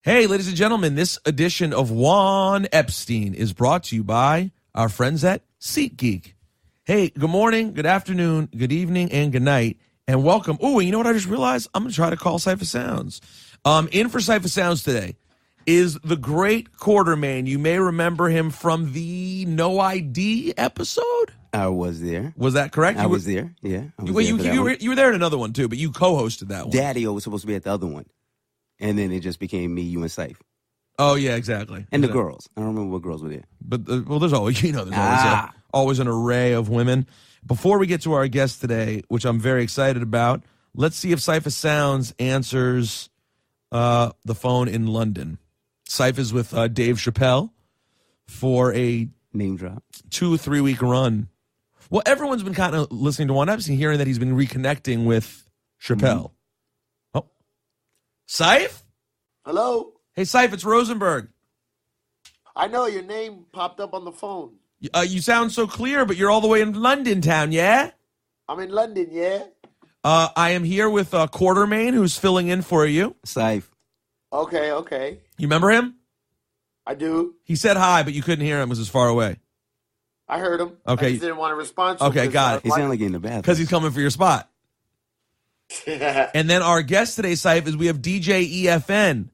Hey, ladies and gentlemen, this edition of Juan Epstein is brought to you by our friends at SeatGeek. Hey, good morning, good afternoon, good evening, and good night, and welcome. Oh, you know what I just realized? I'm going to try to call Cipha Sounds. In for Cipha Sounds today is the great Quartermain. You may remember him from the No ID episode. I was there. Was that correct? I was there. Yeah. You were there in another one too, but you co-hosted that one. Daddy was supposed to be at the other one, and then it just became me, you, and Ciph. Oh yeah, exactly. And the girls. I don't remember what girls were there. But there's always always an array of women. Before we get to our guest today, which I'm very excited about, let's see if Cipha Sounds answers the phone in London. Cipha is with Dave Chappelle for a name drop 2-3 week run. Well, everyone's been kind of listening to Juan Epstein, hearing that he's been reconnecting with Chappelle. Mm-hmm. Oh, Ciph? Hello? Hey, Ciph, it's Rosenberg. I know your name popped up on the phone. You sound so clear, but you're all the way in London town, yeah? I'm in London, yeah? I am here with Quartermain, who's filling in for you. Ciph. Okay. You remember him? I do. He said hi, but you couldn't hear him. It was far away. I heard him. Okay. I just didn't want to respond to him. Okay, got it. He sounded like in the bathroom. Because he's coming for your spot. And then our guest today, Ciph, is we have DJ EFN.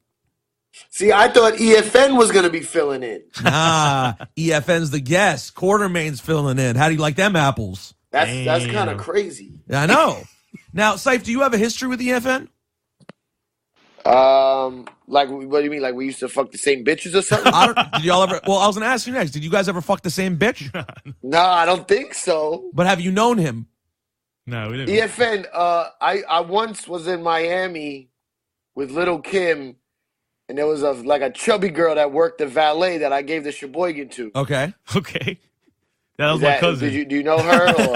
See, I thought EFN was going to be filling in. Nah, EFN's the guest. Quartermain's filling in. How do you like them apples? That's kind of crazy. I know. Now, Ciph, do you have a history with EFN? Like, what do you mean? Like, we used to fuck the same bitches or something? Did y'all ever? Well, I was gonna ask you next. Did you guys ever fuck the same bitch? No, I don't think so. But have you known him? No, we didn't. EFN, I once was in Miami with Little Kim, and there was a chubby girl that worked the valet that I gave the Sheboygan to. Okay. That was my cousin. Do you know her? Or,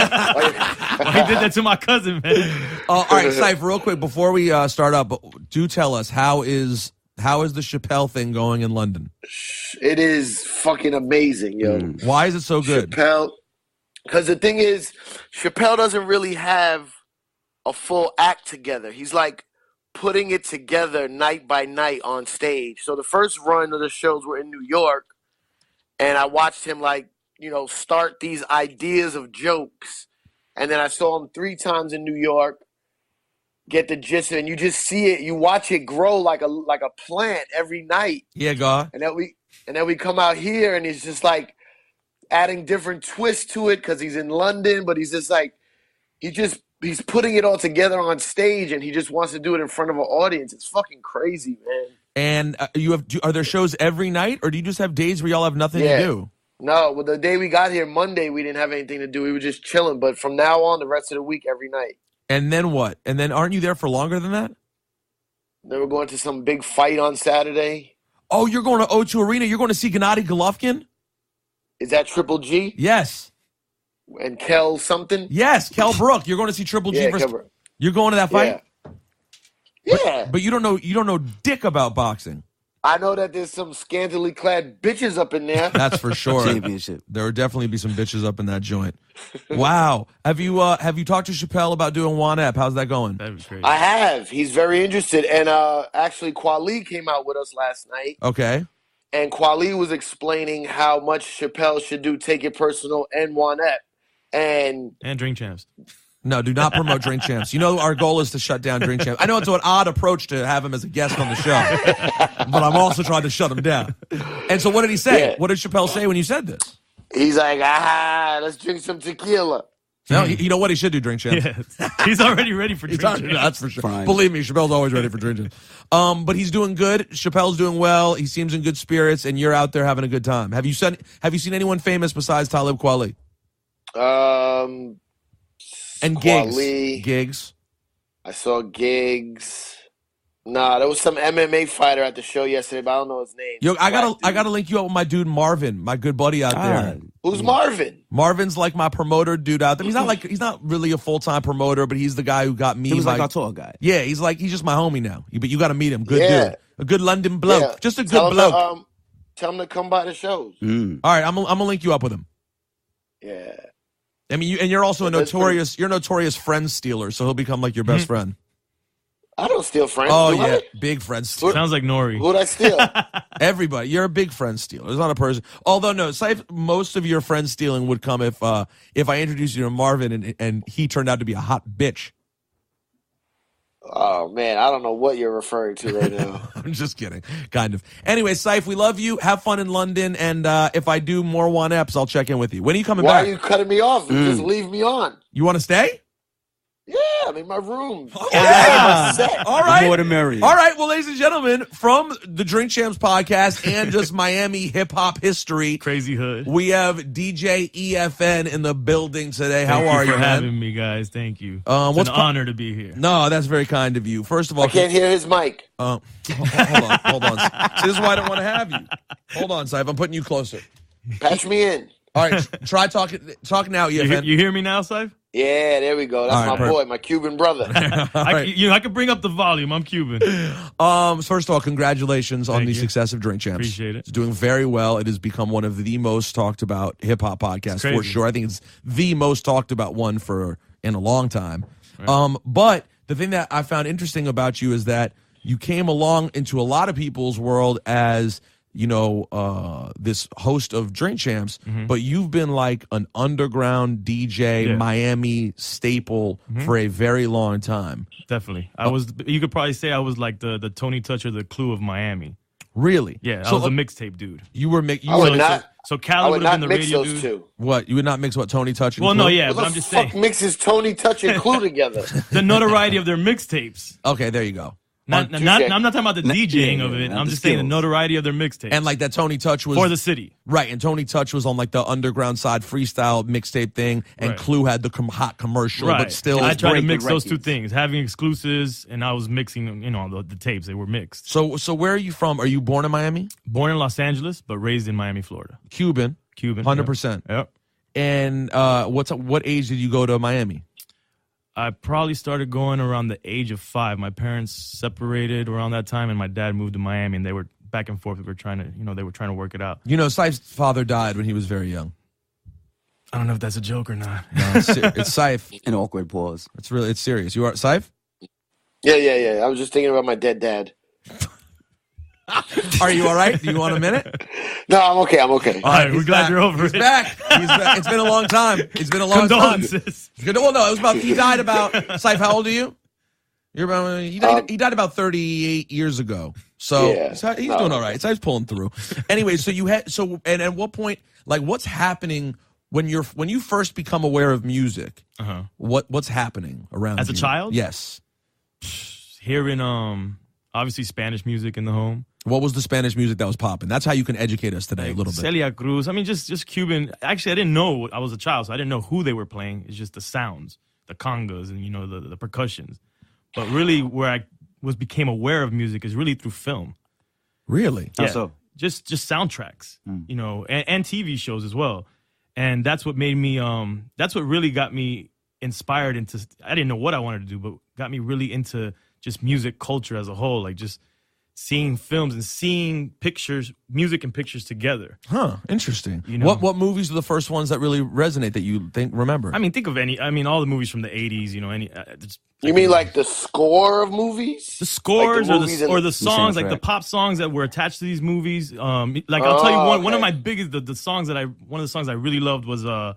Well, he did that to my cousin, man. All right, Ciph, real quick before we start up, do tell us how is the Chappelle thing going in London? It is fucking amazing, yo. Why is it so good? Chappelle, because the thing is, Chappelle doesn't really have a full act together. He's like putting it together night by night on stage. So the first run of the shows were in New York, and I watched him start these ideas of jokes. And then I saw him 3 times in New York, get the gist of it, and you just see it, you watch it grow like a plant every night. Yeah, God. And then we come out here and he's just like adding different twists to it because he's in London, but he's just like he's putting it all together on stage and he just wants to do it in front of an audience. It's fucking crazy, man. And are there shows every night, or do you just have days where y'all have nothing to do? No, well, the day we got here, Monday, we didn't have anything to do. We were just chilling. But from now on, the rest of the week, every night. And then what? And then aren't you there for longer than that? Then we're going to some big fight on Saturday. Oh, you're going to O2 Arena? You're going to see Gennady Golovkin? Is that Triple G? Yes. And Kel something? Yes, Kel Brook. You're going to see Triple G versus... You're going to that fight? Yeah. But you don't know dick about boxing. I know that there's some scantily clad bitches up in there. That's for sure. Championship. There will definitely be some bitches up in that joint. Wow. Have you talked to Chappelle about doing Juan Ep? How's that going? That'd be crazy. I have. He's very interested. And actually, Kweli came out with us last night. Okay. And Kweli was explaining how much Chappelle should do Take It Personal and Juan Ep. And Drink Champs. No, do not promote Drink Champs. You know our goal is to shut down Drink Champs. I know it's an odd approach to have him as a guest on the show, but I'm also trying to shut him down. And so what did he say? Yeah. What did Chappelle say when you said this? He's like, let's drink some tequila. No, you know what? He should do Drink Champs. Yeah. He's already ready for Drink Champs. That's for sure. Fine. Believe me, Chappelle's always ready for Drink Champs. But he's doing good. Chappelle's doing well. He seems in good spirits, and you're out there having a good time. Have you seen anyone famous besides Talib Kweli? And Kweli. Gigs. I saw Gigs. Nah, there was some MMA fighter at the show yesterday, but I don't know his name. Yo, I gotta link you up with my dude Marvin, my good buddy out there. Who's Marvin? Marvin's like my promoter dude out there. He's not really a full-time promoter, but he's the guy who got me. He was like our tour guy. Yeah, he's just my homie now. But you got to meet him. Good Yeah. dude, a good London bloke, Yeah. just a good bloke. Tell him to come by the shows. All right, I'm gonna link you up with him. Yeah. I mean, you're also a notorious friend stealer, so he'll become like your best friend. I don't steal friends. Oh, do yeah. I? Big friend stealer. Sounds like Nori. Who'd I steal? Everybody. You're a big friend stealer. There's not a person. Although, no, Ciph, most of your friend stealing would come if I introduced you to Marvin and he turned out to be a hot bitch. Oh, man, I don't know what you're referring to right now. I'm just kidding. Kind of. Anyway, Ciph, we love you. Have fun in London. And if I do more Juan Eps, I'll check in with you. When are you coming Why back? are you cutting me off? Just leave me on. You want to stay? Yeah, I'm in my room. Oh, yeah. Set. All right. The more the merrier. All right. Well, ladies and gentlemen, from the Drink Champs podcast and just Miami hip hop history, Crazy hood. we have DJ EFN in the building today. How Thank are you, for man? having me, guys. Thank you. What's It's an honor to be here. No, that's very kind of you. First of all, I can't hear his mic. hold on. See, this is why I don't want to have you. Hold on, Ciph. I'm putting you closer. Patch me in. All right, try talking. Talk now, EFN. You hear me now, Ciph? Yeah, there we go. That's All right, my perfect. boy, my Cuban brother. I can bring up the volume. I'm Cuban. First of all, congratulations on Thank the you. success of Drink Champs. Appreciate it. It's doing very well. It has become one of the most talked about hip hop podcasts for crazy. sure. I think it's the most talked about one in a long time. Right. But the thing that I found interesting about you is that you came along into a lot of people's world as this host of Drink Champs, but you've been like an underground DJ, Miami staple for a very long time. Definitely. You could probably say I was like the Tony Touch or the Clue of Miami. Really? Yeah, I So was a mixtape dude. you were I would not. So I Khaled would would have not been the mix radio those dude. two. What? You would not mix what Tony Touch and Well, Clue? no, yeah, What but the I'm just fuck saying mixes Tony Touch and Clue together? the notoriety of their mixtapes. Okay, there you go. I'm not talking about the DJing of it. not I'm the just saying the skills. notoriety of their mixtapes. And like that Tony Touch was for the city. right, and Tony Touch was on like the underground side freestyle mixtape thing, and Right. Clue had the hot commercial, Right. but still. I tried to breaking mix those two records. things, having exclusives, and I was mixing, the tapes. They were mixed. So where are you from? Are you born in Miami? Born in Los Angeles, but raised in Miami, Florida. Cuban, Cuban. 100%. Yep. And what age did you go to Miami? I probably started going around the age of 5. My parents separated around that time, and my dad moved to Miami, and they were back and forth. We were trying to, they were trying to work it out. Ciph's father died when he was very young. I don't know if that's a joke or not. No, it's Ciph. An awkward pause. It's serious. You are Ciph? Yeah. I was just thinking about my dead dad. Are you all right? Do you want a minute? No, I'm okay. All right, we're glad you're over He's it. back. He's back. It's been a long time. Condolences. Well, no, it was about. He died about. Ciph, how old are you? You're about. He died about 38 years ago. So Yeah. he's doing all right. Ciph's pulling through. Anyway, so and at what point, like, what's happening when you first become aware of music? Uh-huh. What's happening around As a you? child? Yes. Hearing obviously Spanish music in the home. What was the Spanish music that was popping? That's how you can educate us today a little bit. Celia Cruz. I mean, just Cuban. Actually, I didn't know. I was a child, so I didn't know who they were playing. It's just the sounds, the congas, and the percussions. But really, where I became aware of music is really through film. Really? How so? Just soundtracks, and TV shows as well. And that's what made me. That's what really got me inspired into. I didn't know what I wanted to do, but got me really into just music culture as a whole. Like just seeing films and seeing pictures, music and pictures together. Huh. Interesting. You know. What movies are the first ones that really resonate that you remember? I mean, think of all the movies from the 80s, You mean like the score of movies? the scores Like the movies or the the songs, like the soundtrack. pop songs that were attached to these movies. I'll tell you one of okay. my biggest one of the songs I really loved was I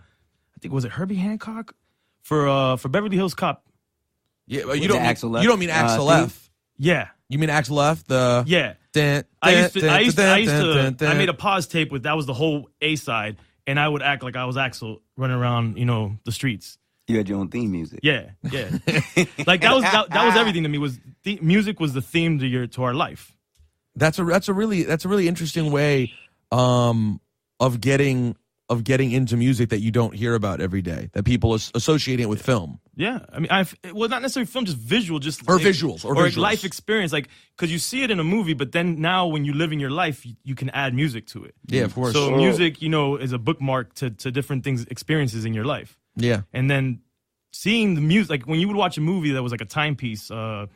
think was it Herbie Hancock for Beverly Hills Cop. Yeah, Was you it don't Axel F? you don't mean Axel theme? F. Yeah. You mean Axel F? The Yeah. Dun, I dun, used dun, to dun, dun, I made a pause tape that was the whole A side, and I would act like I was Axel running around, the streets. You had your own theme music. Yeah. Like that was everything to me. Music was the theme to our life. That's a really interesting way of getting into music that you don't hear about every day, that people associating it with film. Yeah, I mean, not necessarily film, just visual, Visuals. life experience, like because you see it in a movie, but then now when you live in your life, you can add music to it. Yeah, of course. So music, is a bookmark to different things, experiences in your life. Yeah. And then seeing the music, like when you would watch a movie that was like a timepiece, like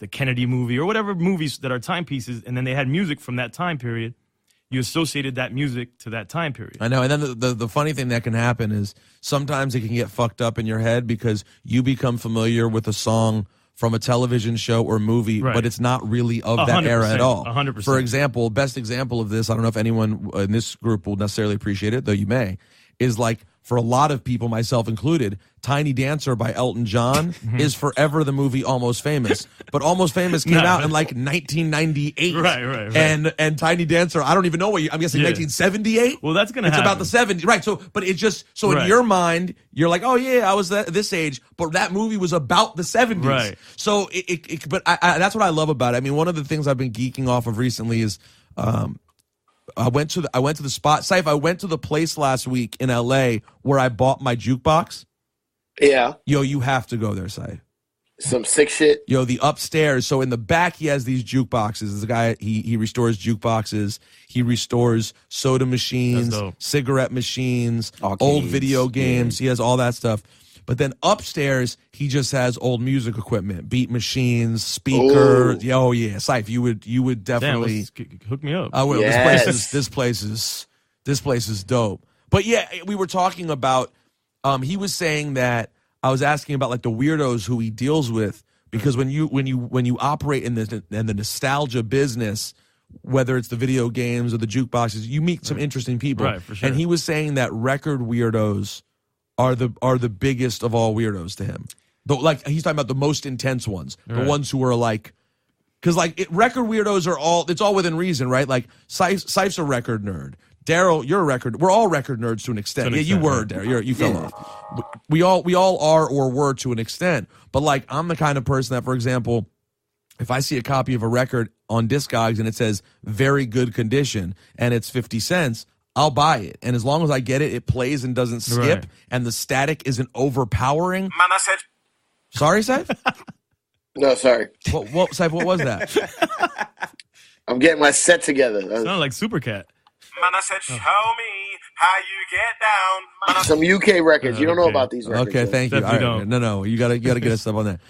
the Kennedy movie or whatever movies that are timepieces, and then they had music from that time period, you associated that music to that time period. I know. And then the funny thing that can happen is sometimes it can get fucked up in your head because you become familiar with a song from a television show or movie, but it's not really of that era at all. 100%. For example, best example of this, I don't know if anyone in this group will necessarily appreciate it, though you may, is like for a lot of people, myself included, Tiny Dancer by Elton John is forever the movie Almost Famous. But Almost Famous came out in like 1998. Right. And Tiny Dancer, I don't even know what I'm guessing 1978? Well, that's going to happen. It's about the 70s. Right. So, but it just, in your mind, you're like, oh yeah, I was this age, but that movie was about the 70s. Right. So but that's what I love about it. I mean, one of the things I've been geeking off of recently is, I went to the spot. Ciph, I went to the place last week in LA where I bought my jukebox. Yeah. Yo, you have to go there, Ciph. Some sick shit. Yo, the upstairs. So in the back, he has these jukeboxes. This guy, he restores jukeboxes. He restores soda machines, cigarette machines, arcades, old video games. He has all that stuff. But then upstairs, he just has old music equipment, beat machines, speakers. Oh yeah, Ciph, you would definitely hook me up. I will. Yes. This place is dope. But yeah, we were talking about. He was saying that I was asking about like the weirdos who he deals with, because when you operate in the nostalgia business, whether it's the video games or the jukeboxes, you meet some interesting people. Right, for sure. And he was saying that record weirdos are the biggest of all weirdos to him. Like he's talking about the most intense ones, the ones who are like, because like record weirdos are it's all within reason, right? Like Ciph's a record nerd. Daryl, you're a record. We're all record nerds to an extent. You were, Daryl. You fell off. We all are or were to an extent. But like, I'm the kind of person that, for example, if I see a copy of a record on Discogs and it says very good condition and it's 50 cents, I'll buy it. And as long as I get it, it plays and doesn't skip, and the static isn't overpowering. Man, I said. Sorry, Ciph? No, sorry. What Ciph, what was that? I'm getting my set together. Sounded like Supercat. Man, I said, show me how you get down. Some UK records. You don't know about these records. Okay, thank you. Definitely right. No, you gotta get us stuff on that.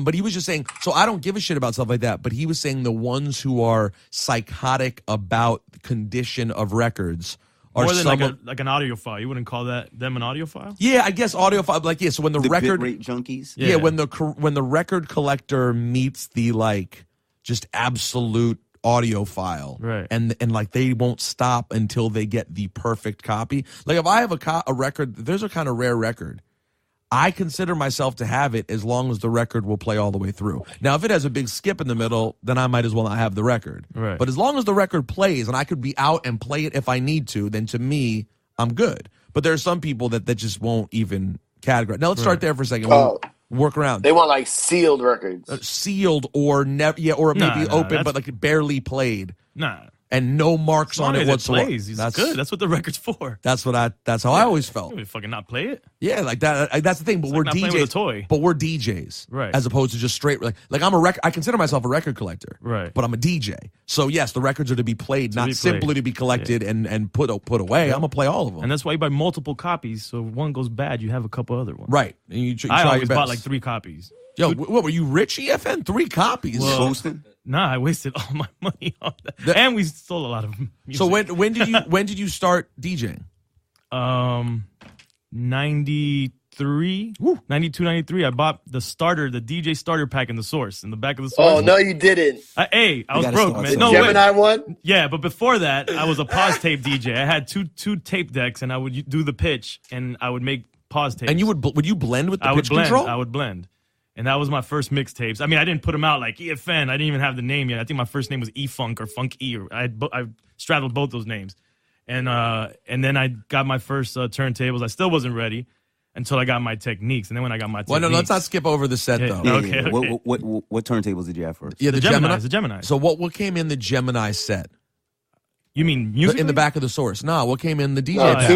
But he was just saying, so I don't give a shit about stuff like that, but he was saying the ones who are psychotic about the condition of records are more than like an audiophile. You wouldn't call them an audiophile? Yeah, I guess audiophile. Like, yeah, so when the record bitrate junkies. Yeah, when the record collector meets the like just absolute audiophile, right? And like they won't stop until they get the perfect copy. Like if I have a record, there's a kind of rare record. I consider myself to have it as long as the record will play all the way through. Now, if it has a big skip in the middle, then I might as well not have the record. Right. But as long as the record plays and I could be out and play it if I need to, then to me, I'm good. But there are some people that just won't even categorize. Now, let's start there for a second. We'll work around. They want like sealed records. Sealed or never, or maybe open, but like barely played. Nah. And no marks on it whatsoever. That's good. That's what the record's for. That's how I always felt. You fucking not play it. Yeah, like that. That's the thing. But we're DJs. With a toy. But we're DJs, right? As opposed to just straight. Like I'm a record. I consider myself a record collector, right? But I'm a DJ. So yes, the records are to be played, not simply to be collected and put away. Yeah. I'm gonna play all of them. And that's why you buy multiple copies. So if one goes bad, you have a couple other ones. Right. And you I always bought like 3 copies. Yo, what were you rich? EFN 3 copies. Well, nah, I wasted all my money on that. And we stole a lot of music. So when did you start DJing? 93, 92, 93. I bought the DJ starter pack in the Source, in the back of the Source. Oh, no, you didn't. I was broke, man. No, Gemini one? Yeah, but before that, I was a pause tape DJ. I had two tape decks, and I would do the pitch, and I would make pause tapes. And you would you blend with the pitch control? I would blend. And that was my first mixtapes. I mean, I didn't put them out like EFN. I didn't even have the name yet. I think my first name was E-Funk or Funk E. I straddled both those names. And then I got my first turntables. I still wasn't ready until I got my techniques. And then when I got my techniques... Well, no, let's not skip over the set, though. Okay. What turntables did you have first? Yeah, the Gemini. The Gemini. So what came in the Gemini set? You mean music? In the back of the Source. No, what came in the DJ pack?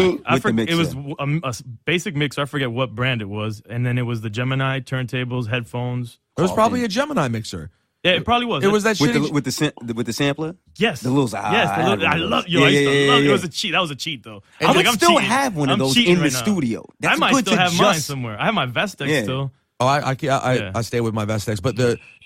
It was a basic mixer. I forget what brand it was. And then it was the Gemini, turntables, headphones. It was probably a Gemini mixer. Yeah, it probably was. It was that shit with the sampler. Yes, the little. I love. Yo, I used to love. It was a cheat. That was a cheat though. And I still have one of those in the studio. I might still have mine somewhere. I have my Vestex still. Oh, I stay with my Vestex, but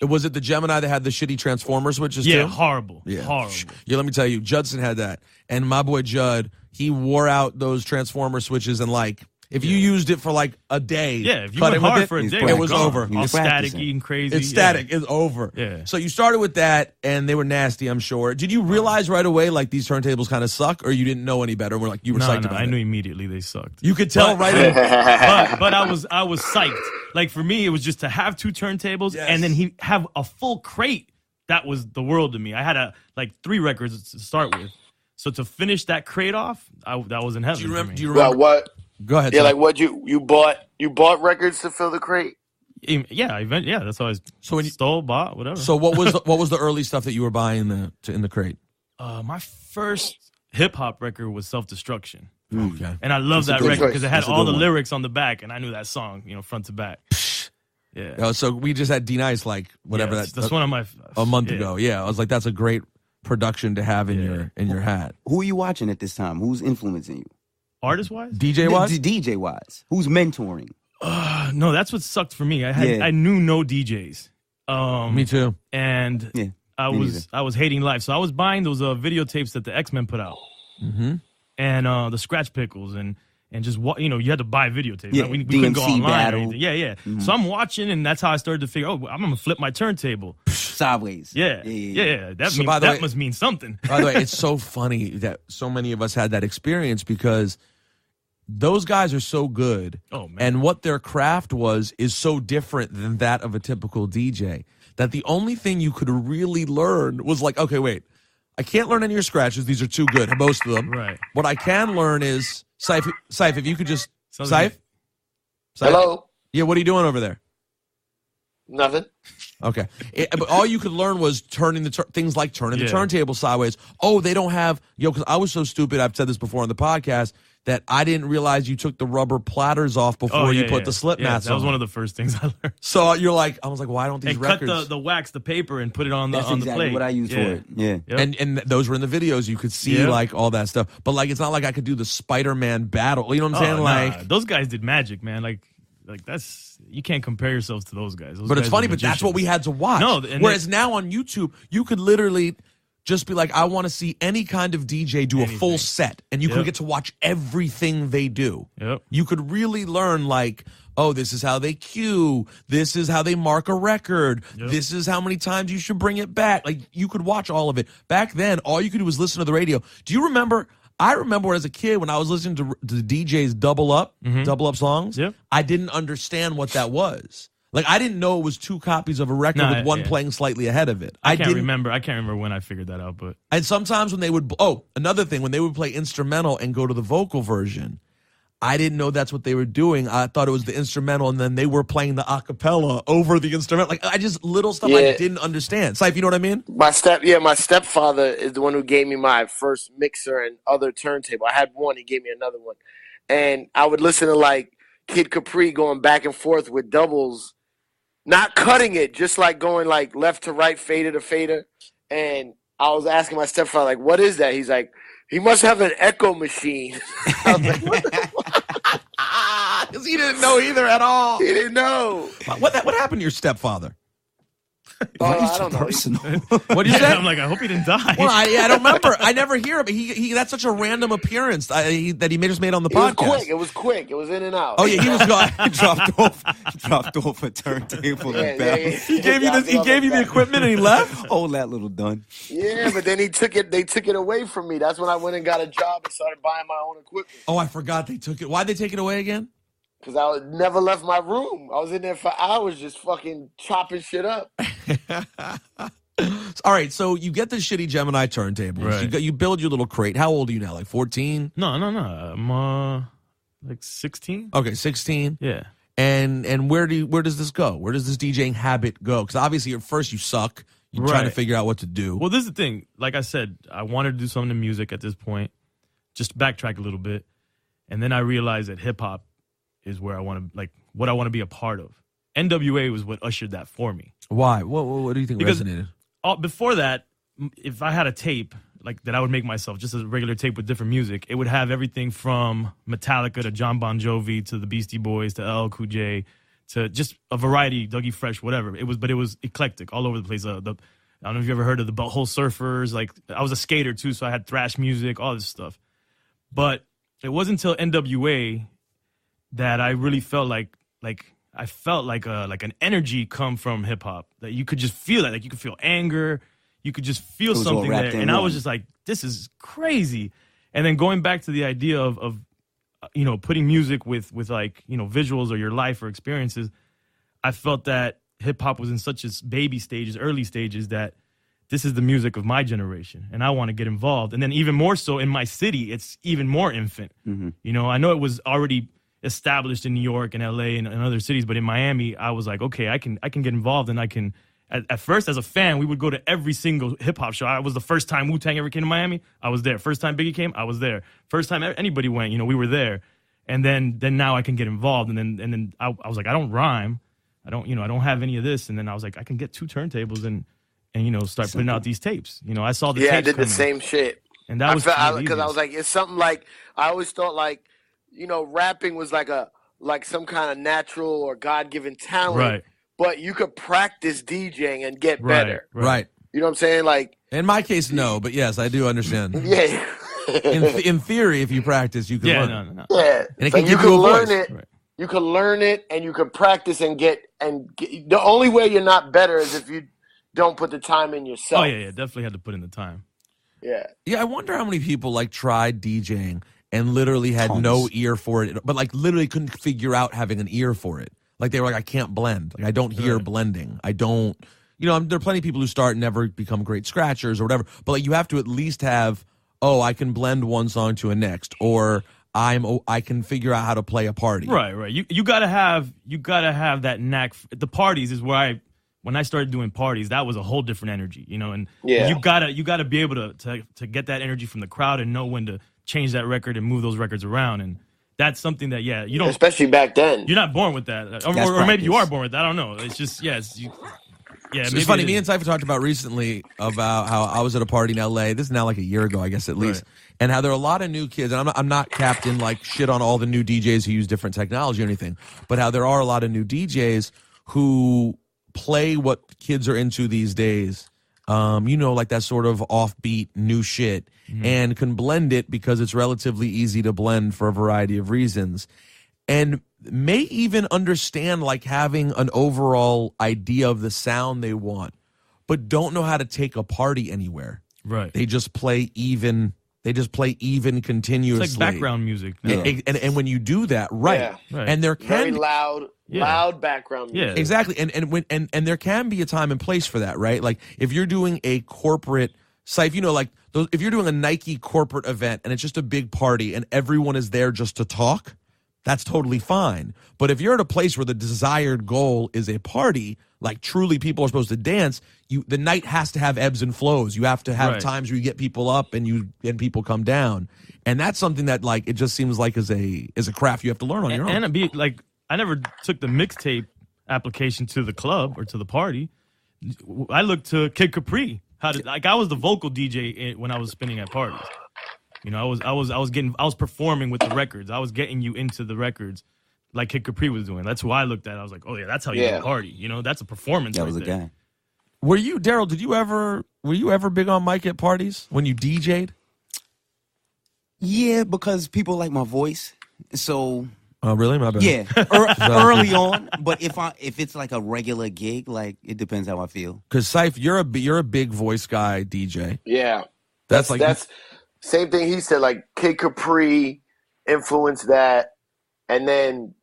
was it the Gemini that had the shitty transformer switches too? Yeah, horrible. Yeah, horrible. Yeah, let me tell you, Judson had that, and my boy Judd, he wore out those transformer switches in like If you used it for like a day, if you cutting went hard with for a day, it was gone. over. All static, practicing. eating crazy. It's static. It's over. Yeah. So you started with that, and they were nasty, I'm sure. Did you realize right away, like, these turntables kind of suck, or you didn't know any better? We're like, you were psyched about I it? knew immediately they sucked. You could tell right away. but I was psyched. Like, for me, it was just to have 2 turntables and then he have a full crate. That was the world to me. I had 3 records to start with. So to finish that crate off, that was in heaven. Do you remember? for me. Do you remember? What? Go ahead. Yeah, Sam. like what you bought records to fill the crate? Yeah, that's how I So when you stole, bought, whatever. So what was the early stuff that you were buying in the crate? My first hip hop record was Self Destruction. Okay. And I love that good record choice. because it had That's a all good the one. lyrics on the back, and I knew that song, front to back. Yeah. So we just had D-Nice, like, whatever Yeah, that's one of my a month ago. Yeah, I was like, that's a great production to have in your hat. Who are you watching at this time? Who's influencing you? Artist wise, DJ wise? DJ wise. Who's mentoring? no, that's what sucked for me. Yeah. I knew no DJs. Me too. And Yeah, I me was hating life, so I was buying those videotapes that the X-Men put out, and the Scratch Pickles and just you had to buy videotapes. Yeah, right? We couldn't go DMC online. Or Battle. anything. Yeah. So I'm watching, and that's how I started to figure. Oh, I'm gonna flip my turntable. Sideways. Yeah. So by the way- That must mean something. By the way, it's so funny that so many of us had that experience because those guys are so good. Oh, man. And what their craft is so different than that of a typical DJ that the only thing you could really learn was like, okay, wait, I can't learn any of your scratches. These are too good, most of them. Right. What I can learn is, Ciph, if you could just, Sounds like- Ciph? Hello? Yeah, what are you doing over there? Nothing. Okay. But all you could learn was turning things like turning the Yeah. turntable sideways. Oh, they don't have, because I was so stupid, I've said this before on the podcast, that I didn't realize you took the rubber platters off before you put the slip mats That was on. one of the first things I learned. So you're like, I was like, why don't these And cut records? the wax, the paper, and put it on the That's on the exactly plate. what I use for it. Yeah. Yep. And those were in the videos. You could see Yeah. like all that stuff. But like, it's not like I could do the Spider-Man battle. You know what I'm saying? Oh, Like, nah. Those guys did magic, man. Like that's, you can't compare yourselves to those guys. Those but it's guys funny, are but that's what we magicians. had to watch. No, and whereas now on YouTube, you could literally just be like, I want to see any kind of DJ do a full Anything. set, and you could Yep. get to watch everything they do. Yep. You could really learn, like, oh, this is how they cue. This is how they mark a record. Yep. This is how many times you should bring it back. Like, you could watch all of it. Back then, all you could do was listen to the radio. Do you remember? I remember as a kid when I was listening to the DJ's double up songs. Yep. I didn't understand what that was. Like, I didn't know it was 2 copies of a record Nah, with one yeah. playing slightly ahead of it. I can't didn't remember. I can't remember when I figured that out, but And sometimes when they would, another thing, when they would play instrumental and go to the vocal version, I didn't know that's what they were doing. I thought it was the instrumental, and then they were playing the a cappella over the instrumental. Like, I just, little stuff I Yeah. didn't understand. Ciph, you know what I mean? My stepfather is the one who gave me my first mixer and other turntable. I had one, he gave me another one. And I would listen to like Kid Capri going back and forth with doubles, not cutting it, just like going like left to right, fader to fader. And I was asking my stepfather, like, what is that? He's like, he must have an echo machine. I was like, what the fuck? Because he didn't know either at all. He didn't know. What happened to your stepfather? I don't know. Personal. What did you say? I'm like, I hope he didn't die. Well, I don't remember. I never hear him. He that's such a random appearance that he just made on the It was podcast. quick. It was quick. It was in and out. Oh yeah, he was gone. He dropped off a turntable Yeah, and yeah, bounced. yeah. He gave you this. He gave you the equipment and he left. Hold that little done. Yeah, but then he took it. They took it away from me. That's when I went and got a job and started buying my own equipment. Oh, I forgot they took it. Why'd they take it away again? Because I never left my room. I was in there for hours just fucking chopping shit up. All right, so you get the shitty Gemini turntables. Right. You build your little crate. How old are you now? Like 14? No. I'm like 16. Okay, 16. Yeah. And where does this go? Where does this DJing habit go? Because obviously at first you suck. You're trying to Right. figure out what to do. Well, this is the thing. Like I said, I wanted to do something in music at this point. Just backtrack a little bit, and then I realized that hip hop is where I want to, like, what I want to be a part of. NWA was what ushered that for me. Why? What do you think Because- resonated? Before that, if I had a tape like that, I would make myself just a regular tape with different music. It would have everything from Metallica to John Bon Jovi to the Beastie Boys to LL Cool J to just a variety, Dougie Fresh, whatever. It was eclectic, all over the place. I don't know if you ever heard of the Butthole Surfers. Like, I was a skater too, so I had thrash music, all this stuff. But it wasn't until NWA that I really felt like I felt like an energy come from hip hop, that you could just feel it. Like you could feel anger, you could just feel something there. And I was just like, this is crazy. And then going back to the idea of putting music with like, visuals or your life or experiences, I felt that hip hop was in such its baby stages, early stages, that this is the music of my generation and I want to get involved. And then even more so in my city, it's even more infant. Mm-hmm. I know it was already established in New York and LA and other cities, but in Miami, I was like, okay, I can get involved, and I can. At first, as a fan, we would go to every single hip hop show. I was the first time Wu-Tang ever came to Miami, I was there. First time Biggie came, I was there. First time anybody went, we were there. And then now I can get involved. And then I was like, I don't rhyme, I don't have any of this. And then I was like, I can get 2 turntables and start putting out these tapes. I saw the tapes I did coming. the same shit. And that was because I was like, it's something like I always thought like, rapping was like some kind of natural or God-given talent. Right. But you could practice DJing and get better. Right. You know what I'm saying? Like, in my case, no, but yes, I do understand. Yeah. in theory, if you practice, you can learn. No. Yeah. And it can give you you can a learn voice. it. Right. You can learn it, and you can practice and get. The only way you're not better is if you don't put the time in yourself. Oh yeah, definitely had to put in the time. Yeah. Yeah, I wonder how many people tried DJing and literally had no ear for it, but literally couldn't figure out having an ear for it. Like they were like, I can't blend. Like I don't hear blending. I don't, there are plenty of people who start and never become great scratchers or whatever. But you have to at least have, I can blend one song to a next, or I can figure out how to play a party. Right. You gotta have that knack. The parties is where when I started doing parties, that was a whole different energy, and you gotta be able to get that energy from the crowd and know when to change that record and move those records around. And that's something that, you don't... Especially back then. You're not born with that. Or maybe you are born with that. I don't know. It's just, it's funny. Me and Cipha talked about recently about how I was at a party in L.A. This is now like a year ago, I guess, at least. Right. And how there are a lot of new kids. And I'm not capping shit on all the new DJs who use different technology or anything. But how there are a lot of new DJs who play what kids are into these days. That sort of offbeat new shit, and can blend it because it's relatively easy to blend for a variety of reasons, and may even understand having an overall idea of the sound they want, but don't know how to take a party anywhere. Right. They just play even. They just play even continuously. It's like background music. No. And when you do that, right. And there can very loud background music. Yeah. Exactly. And there can be a time and place for that, right? Like if you're doing a corporate site, if you're doing a Nike corporate event and it's just a big party and everyone is there just to talk, that's totally fine. But if you're at a place where the desired goal is a party, truly people are supposed to dance, the night has to have ebbs and flows. You have to have times where you get people up and people come down. And that's something that it just seems like is a craft you have to learn on your own. And it'd be I never took the mixtape application to the club or to the party. I looked to Kid Capri. I was the vocal DJ when I was spinning at parties. I was performing with the records. I was getting you into the records like Kid Capri was doing. That's who I looked at. I was like, oh yeah, that's how you do a party. That's a performance. That right was a there. guy. Were you, Daryl, were you ever big on mic at parties when you DJ'd? Yeah, because people like my voice. So oh, really? My bad. yeah, early on. But if it's a regular gig, it depends how I feel. Because Ciph, you're a big voice guy, DJ. Yeah, that's same thing he said. Kid Capri influenced that, and then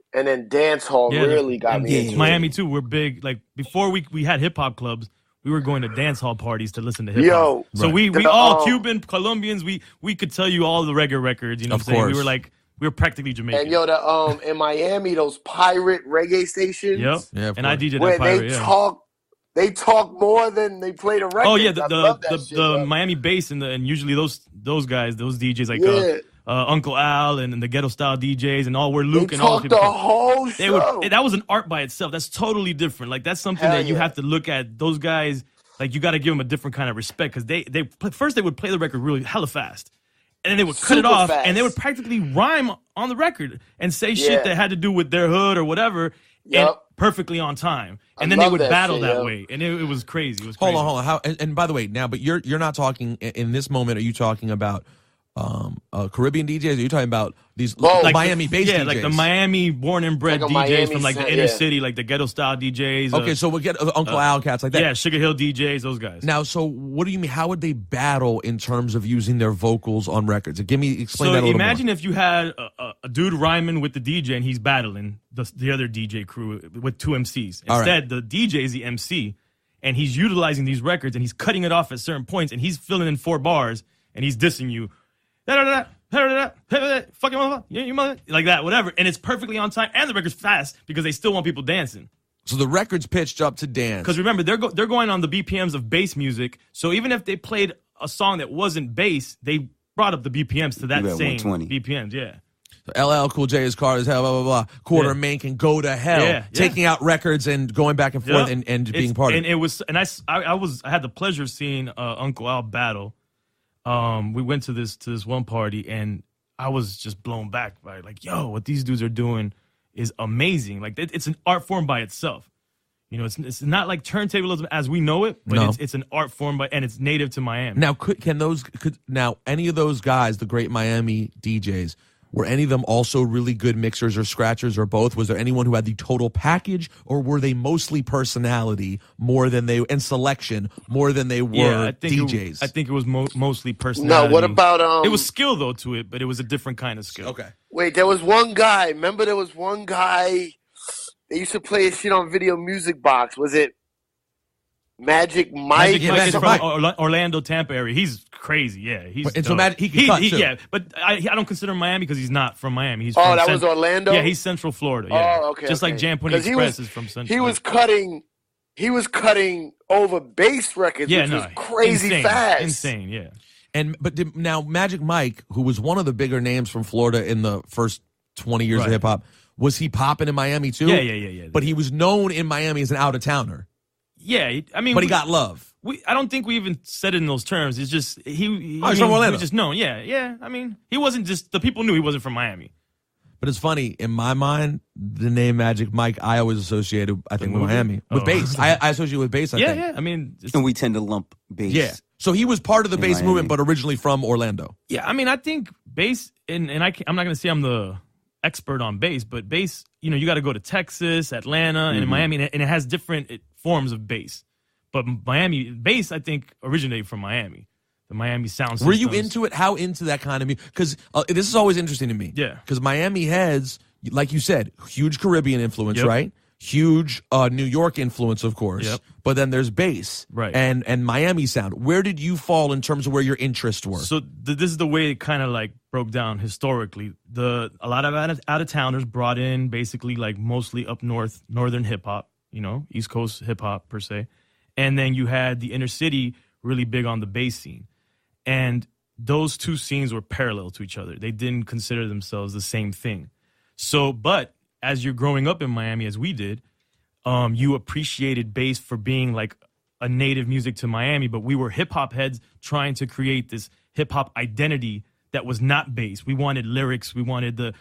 dance hall really got me into Miami too. We're big. Before we had hip hop clubs, we were going to dance hall parties to listen to hip hop. So we all Cuban, Colombians. We could tell you all the reggae records. You know what I'm saying? We were practically Jamaican. And in Miami, those pirate reggae stations. Yep. Yeah, and I DJ'd where that pirate. They talk more than they play the records. Oh yeah, the the Miami bass and usually those guys, those DJs Uncle Al and the ghetto style DJs and all where Luke and all the whole show. That was an art by itself. That's totally different. That's something that you have to look at. Those guys, you got to give them a different kind of respect because they first they would play the record really hella fast. And then they would cut it off, and they would practically rhyme on the record and say shit that had to do with their hood or whatever, and perfectly on time. And then they would battle that way, and it was crazy. It was crazy. Hold on. And by the way, now, but you're not talking in this moment. Are you talking about Caribbean DJs? Or are you talking about these Both. Miami-based DJs? Yeah, like the Miami born and bred Like a DJs Miami from like the sound, inner yeah. city, like the ghetto style DJs. Okay, so we'll get Uncle Al cats like that. Yeah, Sugar Hill DJs, those guys. Now, so what do you mean? How would they battle in terms of using their vocals on records? Explain that a little imagine more. if you had a dude rhyming with the DJ and he's battling the other DJ crew with two MCs. All right. Instead, the DJ is the MC, and he's utilizing these records and he's cutting it off at certain points, and he's filling in 4 bars and he's dissing you. Fucking motherfucker, you mother, like that, whatever. And it's perfectly on time, and the record's fast because they still want people dancing. So the record's pitched up to dance. Because remember, they're going on the BPMs of bass music. So even if they played a song that wasn't bass, they brought up the BPMs to that same 120. BPMs. Yeah. LL Cool J is Carter as hell, blah, blah, blah. Quarter Yeah. Mink can go to hell. Yeah. Taking out records and going back and forth and being part of it. And it was, and I had the pleasure of seeing Uncle Al battle. We went to this one party, and I was just blown back by like, yo, what these dudes are doing is amazing. Like it's an art form by itself. You know, it's not like turntablism as we know it, but No. it's an art form and it's native to Miami. Now, could any of those guys, the great Miami DJs, were any of them also really good mixers or scratchers or both? Was there anyone who had the total package, or were they mostly personality more than and selection more than they were DJs? I think it was mostly personality. No, what about It was skill though to it, but it was a different kind of skill. Okay. Wait, there was one guy. Remember, there was one guy. They used to play his shit on Video Music Box. Was it Magic Mike? Magic Mike is Mike. from Orlando, Tampa area. He's crazy. Yeah, he's And so dope. Magic- he can cut, too. Yeah, but I don't consider him Miami because he's not from Miami. He's Oh, from that was Orlando? Yeah, he's Central Florida. Yeah. Oh, okay. Just like Jam Pony 'Cause he Express was- is from Central. He was cutting. He was cutting over bass records, yeah, which no, was crazy insane, fast. Insane, yeah. Now Magic Mike, who was one of the bigger names from Florida in the first 20 years of Right. hip hop, was he popping in Miami too? Yeah. But he was known in Miami as an out of towner. Yeah, I mean, But he got love. I don't think we even said it in those terms. It's just he's from Orlando. He was just known. Yeah. I mean, he wasn't just the people knew he wasn't from Miami. But it's funny, in my mind, the name Magic Mike, I always associated, I think, with movie? Miami. With Oh. bass. I associate with bass, I think. Yeah. I mean, And we tend to lump bass. Yeah. So he was part of the In bass Miami. movement, but originally from Orlando. yeah. I mean, I think bass, and I'm not going to say I'm the expert on bass, but bass, you got to go to Texas, Atlanta, and Miami, and it has different forms of bass. But Miami bass, I think, originated from Miami. The Miami sound systems. Were you into it? How into that kind of music? Because this is always interesting to me. Yeah. Because Miami heads, like you said, huge Caribbean influence, Yep. right? Huge New York influence, of course. Yep. But then there's bass. Right. And Miami sound. Where did you fall in terms of where your interests were? So this is the way it kind of like broke down historically. A lot of out of towners brought in basically like mostly up north, northern hip hop, East Coast hip hop per se. And then you had the inner city really big on the bass scene. And those two scenes were parallel to each other. They didn't consider themselves the same thing. So, but as you're growing up in Miami, as we did, you appreciated bass for being like a native music to Miami, but we were hip hop heads trying to create this hip hop identity that was not bass. We wanted lyrics, we wanted the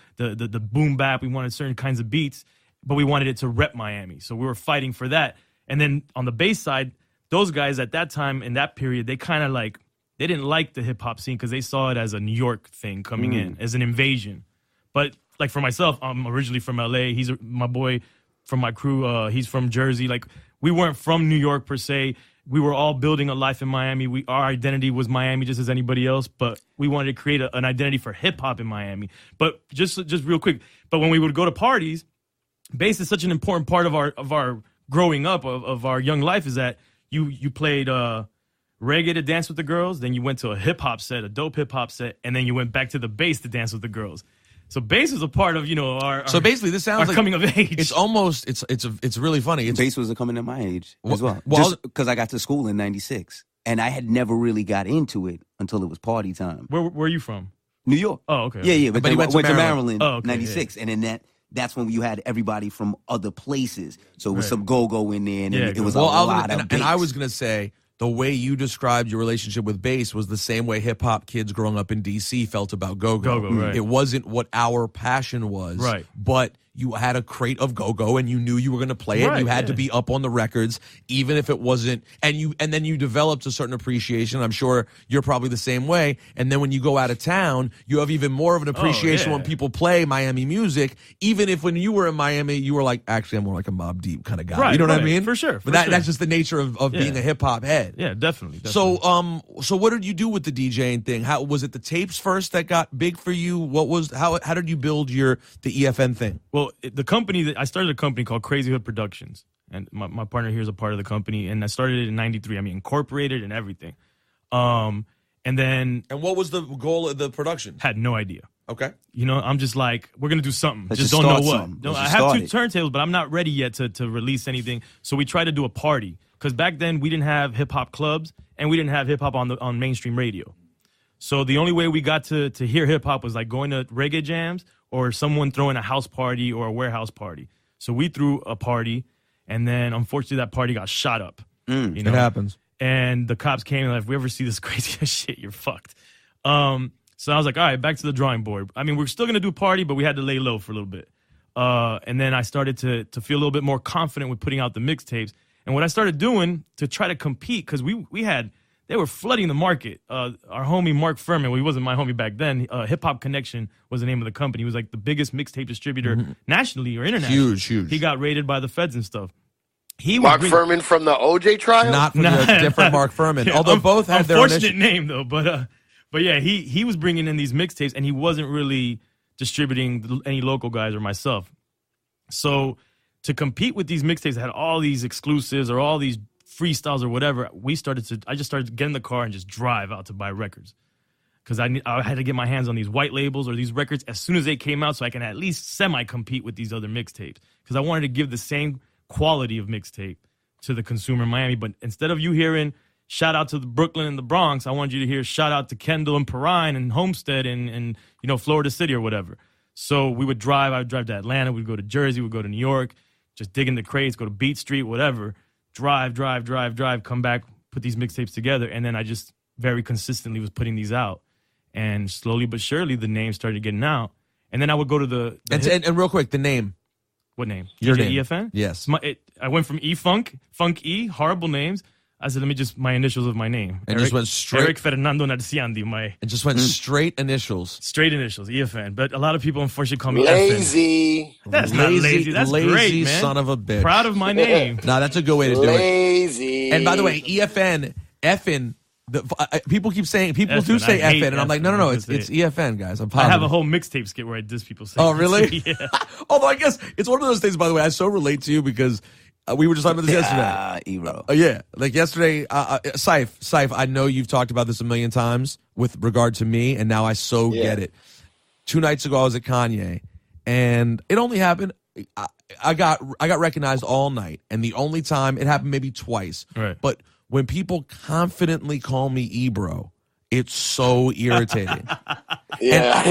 boom bap, we wanted certain kinds of beats, but we wanted it to rep Miami. So we were fighting for that. And then on the bass side, those guys at that time in that period, they kind of like they didn't like the hip hop scene because they saw it as a New York thing coming in, as an invasion. But like for myself, I'm originally from LA. My boy from my crew. He's from Jersey. Like we weren't from New York per se. We were all building a life in Miami. Our identity was Miami just as anybody else, but we wanted to create an identity for hip hop in Miami. But just real quick, but when we would go to parties, bass is such an important part of our growing up, of our young life, is that you played reggae to dance with the girls, then you went to a hip hop set, a dope hip hop set, and then you went back to the bass to dance with the girls. So bass is a part of our so basically, this sounds our like coming of age. It's almost it's really funny. It's Bass was coming at my age as well. Well, Just because I got to school in '96, and I had never really got into it until it was party time. Where are you from? New York. Oh, okay. Yeah. But But he then went went to to Maryland. Maryland, Oh, okay, '96, and then that's when you had everybody from other places. So it was Right. some go-go in there, and Yeah, it was well, a lot of and bass. I was gonna say the way you described your relationship with bass was the same way hip hop kids growing up in DC felt about go-go. Go-go, right. It wasn't what our passion was, Right. But you had a crate of go-go and you knew you were going to play it. Right, You had to yeah. be up on the records, even if it wasn't. And then you developed a certain appreciation. I'm sure you're probably the same way. And then when you go out of town, you have even more of an appreciation when people play Miami music. Even if when you were in Miami, you were like, actually, I'm more like a Mobb Deep kind of guy. Right, you know what I right. mean? For sure. But that's just the nature of being a hip hop head. Yeah, definitely. So what did you do with the DJing thing? How was it? The tapes first that got big for you? How did you build the EFN thing? Well, the company that I started a company called Crazy Hood Productions, and my partner here is a part of the company, and I started it in '93. I mean, incorporated and everything. And what was the goal of the production? had no idea. Okay. You know, I'm just like, we're gonna do something. Let's just just don't know start what. something. No, Let's I just have start two it. turntables, but I'm not ready yet to release anything. So we tried to do a party because back then we didn't have hip hop clubs and we didn't have hip hop on mainstream radio. So the only way we got to hear hip hop was like going to reggae jams or someone throwing a house party or a warehouse party. So we threw a party, and then unfortunately that party got shot up. You know? It happens. And the cops came and like, if we ever see this crazy ass shit, you're fucked. So I was like, all right, back to the drawing board. I mean, we're still gonna do a party, but we had to lay low for a little bit. And then I started to feel a little bit more confident with putting out the mixtapes. And what I started doing to try to compete, because they were flooding the market. Our homie Mark Furman, well, he wasn't my homie back then. Hip Hop Connection was the name of the company. He was like the biggest mixtape distributor nationally or internationally. Huge. He got raided by the feds and stuff. Mark Furman from the OJ trial? Not from the different Mark Furman. Although both had their unfortunate name though, but yeah, he was bringing in these mixtapes and he wasn't really distributing any local guys or myself. So to compete with these mixtapes that had all these exclusives or all these freestyles or whatever, I just started to get in the car and just drive out to buy records. Because I had to get my hands on these white labels or these records as soon as they came out so I can at least semi-compete with these other mixtapes. Because I wanted to give the same quality of mixtape to the consumer in Miami. But instead of you hearing shout out to the Brooklyn and the Bronx, I wanted you to hear shout out to Kendall and Perrine and Homestead and Florida City or whatever. So I would drive to Atlanta, we'd go to Jersey, we'd go to New York, just dig in the crates, go to Beat Street, whatever. Drive, come back, put these mixtapes together. And then I just very consistently was putting these out. And slowly but surely, the name started getting out. And then I would go to the and real quick, the name. What name? Your DJ name. EFN? Yes. I went from E-Funk, Funk E, horrible names. I said, let me just, my initials of my name. And just went straight. Eric Fernando Narciandi, And just went straight initials. straight initials, EFN. But a lot of people unfortunately call me FN. Lazy. That's not lazy. That's lazy great, man. son of a bitch. Proud of my name. No, that's a good way to do it. Lazy. And by the way, EFN, effin. People keep saying do Effin', say I hate effin, and I'm like, no, effin', it's I EFN, guys. I'm I positive. have a whole mixtape skit where I diss people say Oh, really? Yeah. Although I guess it's one of those things. By the way, I so relate to you because we were just talking about this yesterday. Ebro. Yeah, like yesterday, Ciph, I know you've talked about this a million times with regard to me, and now I get it. 2 nights ago, I was at Kanye, and it only happened. I got recognized all night, and the only time it happened maybe twice. Right. But when people confidently call me Ebro, it's so irritating. Yeah.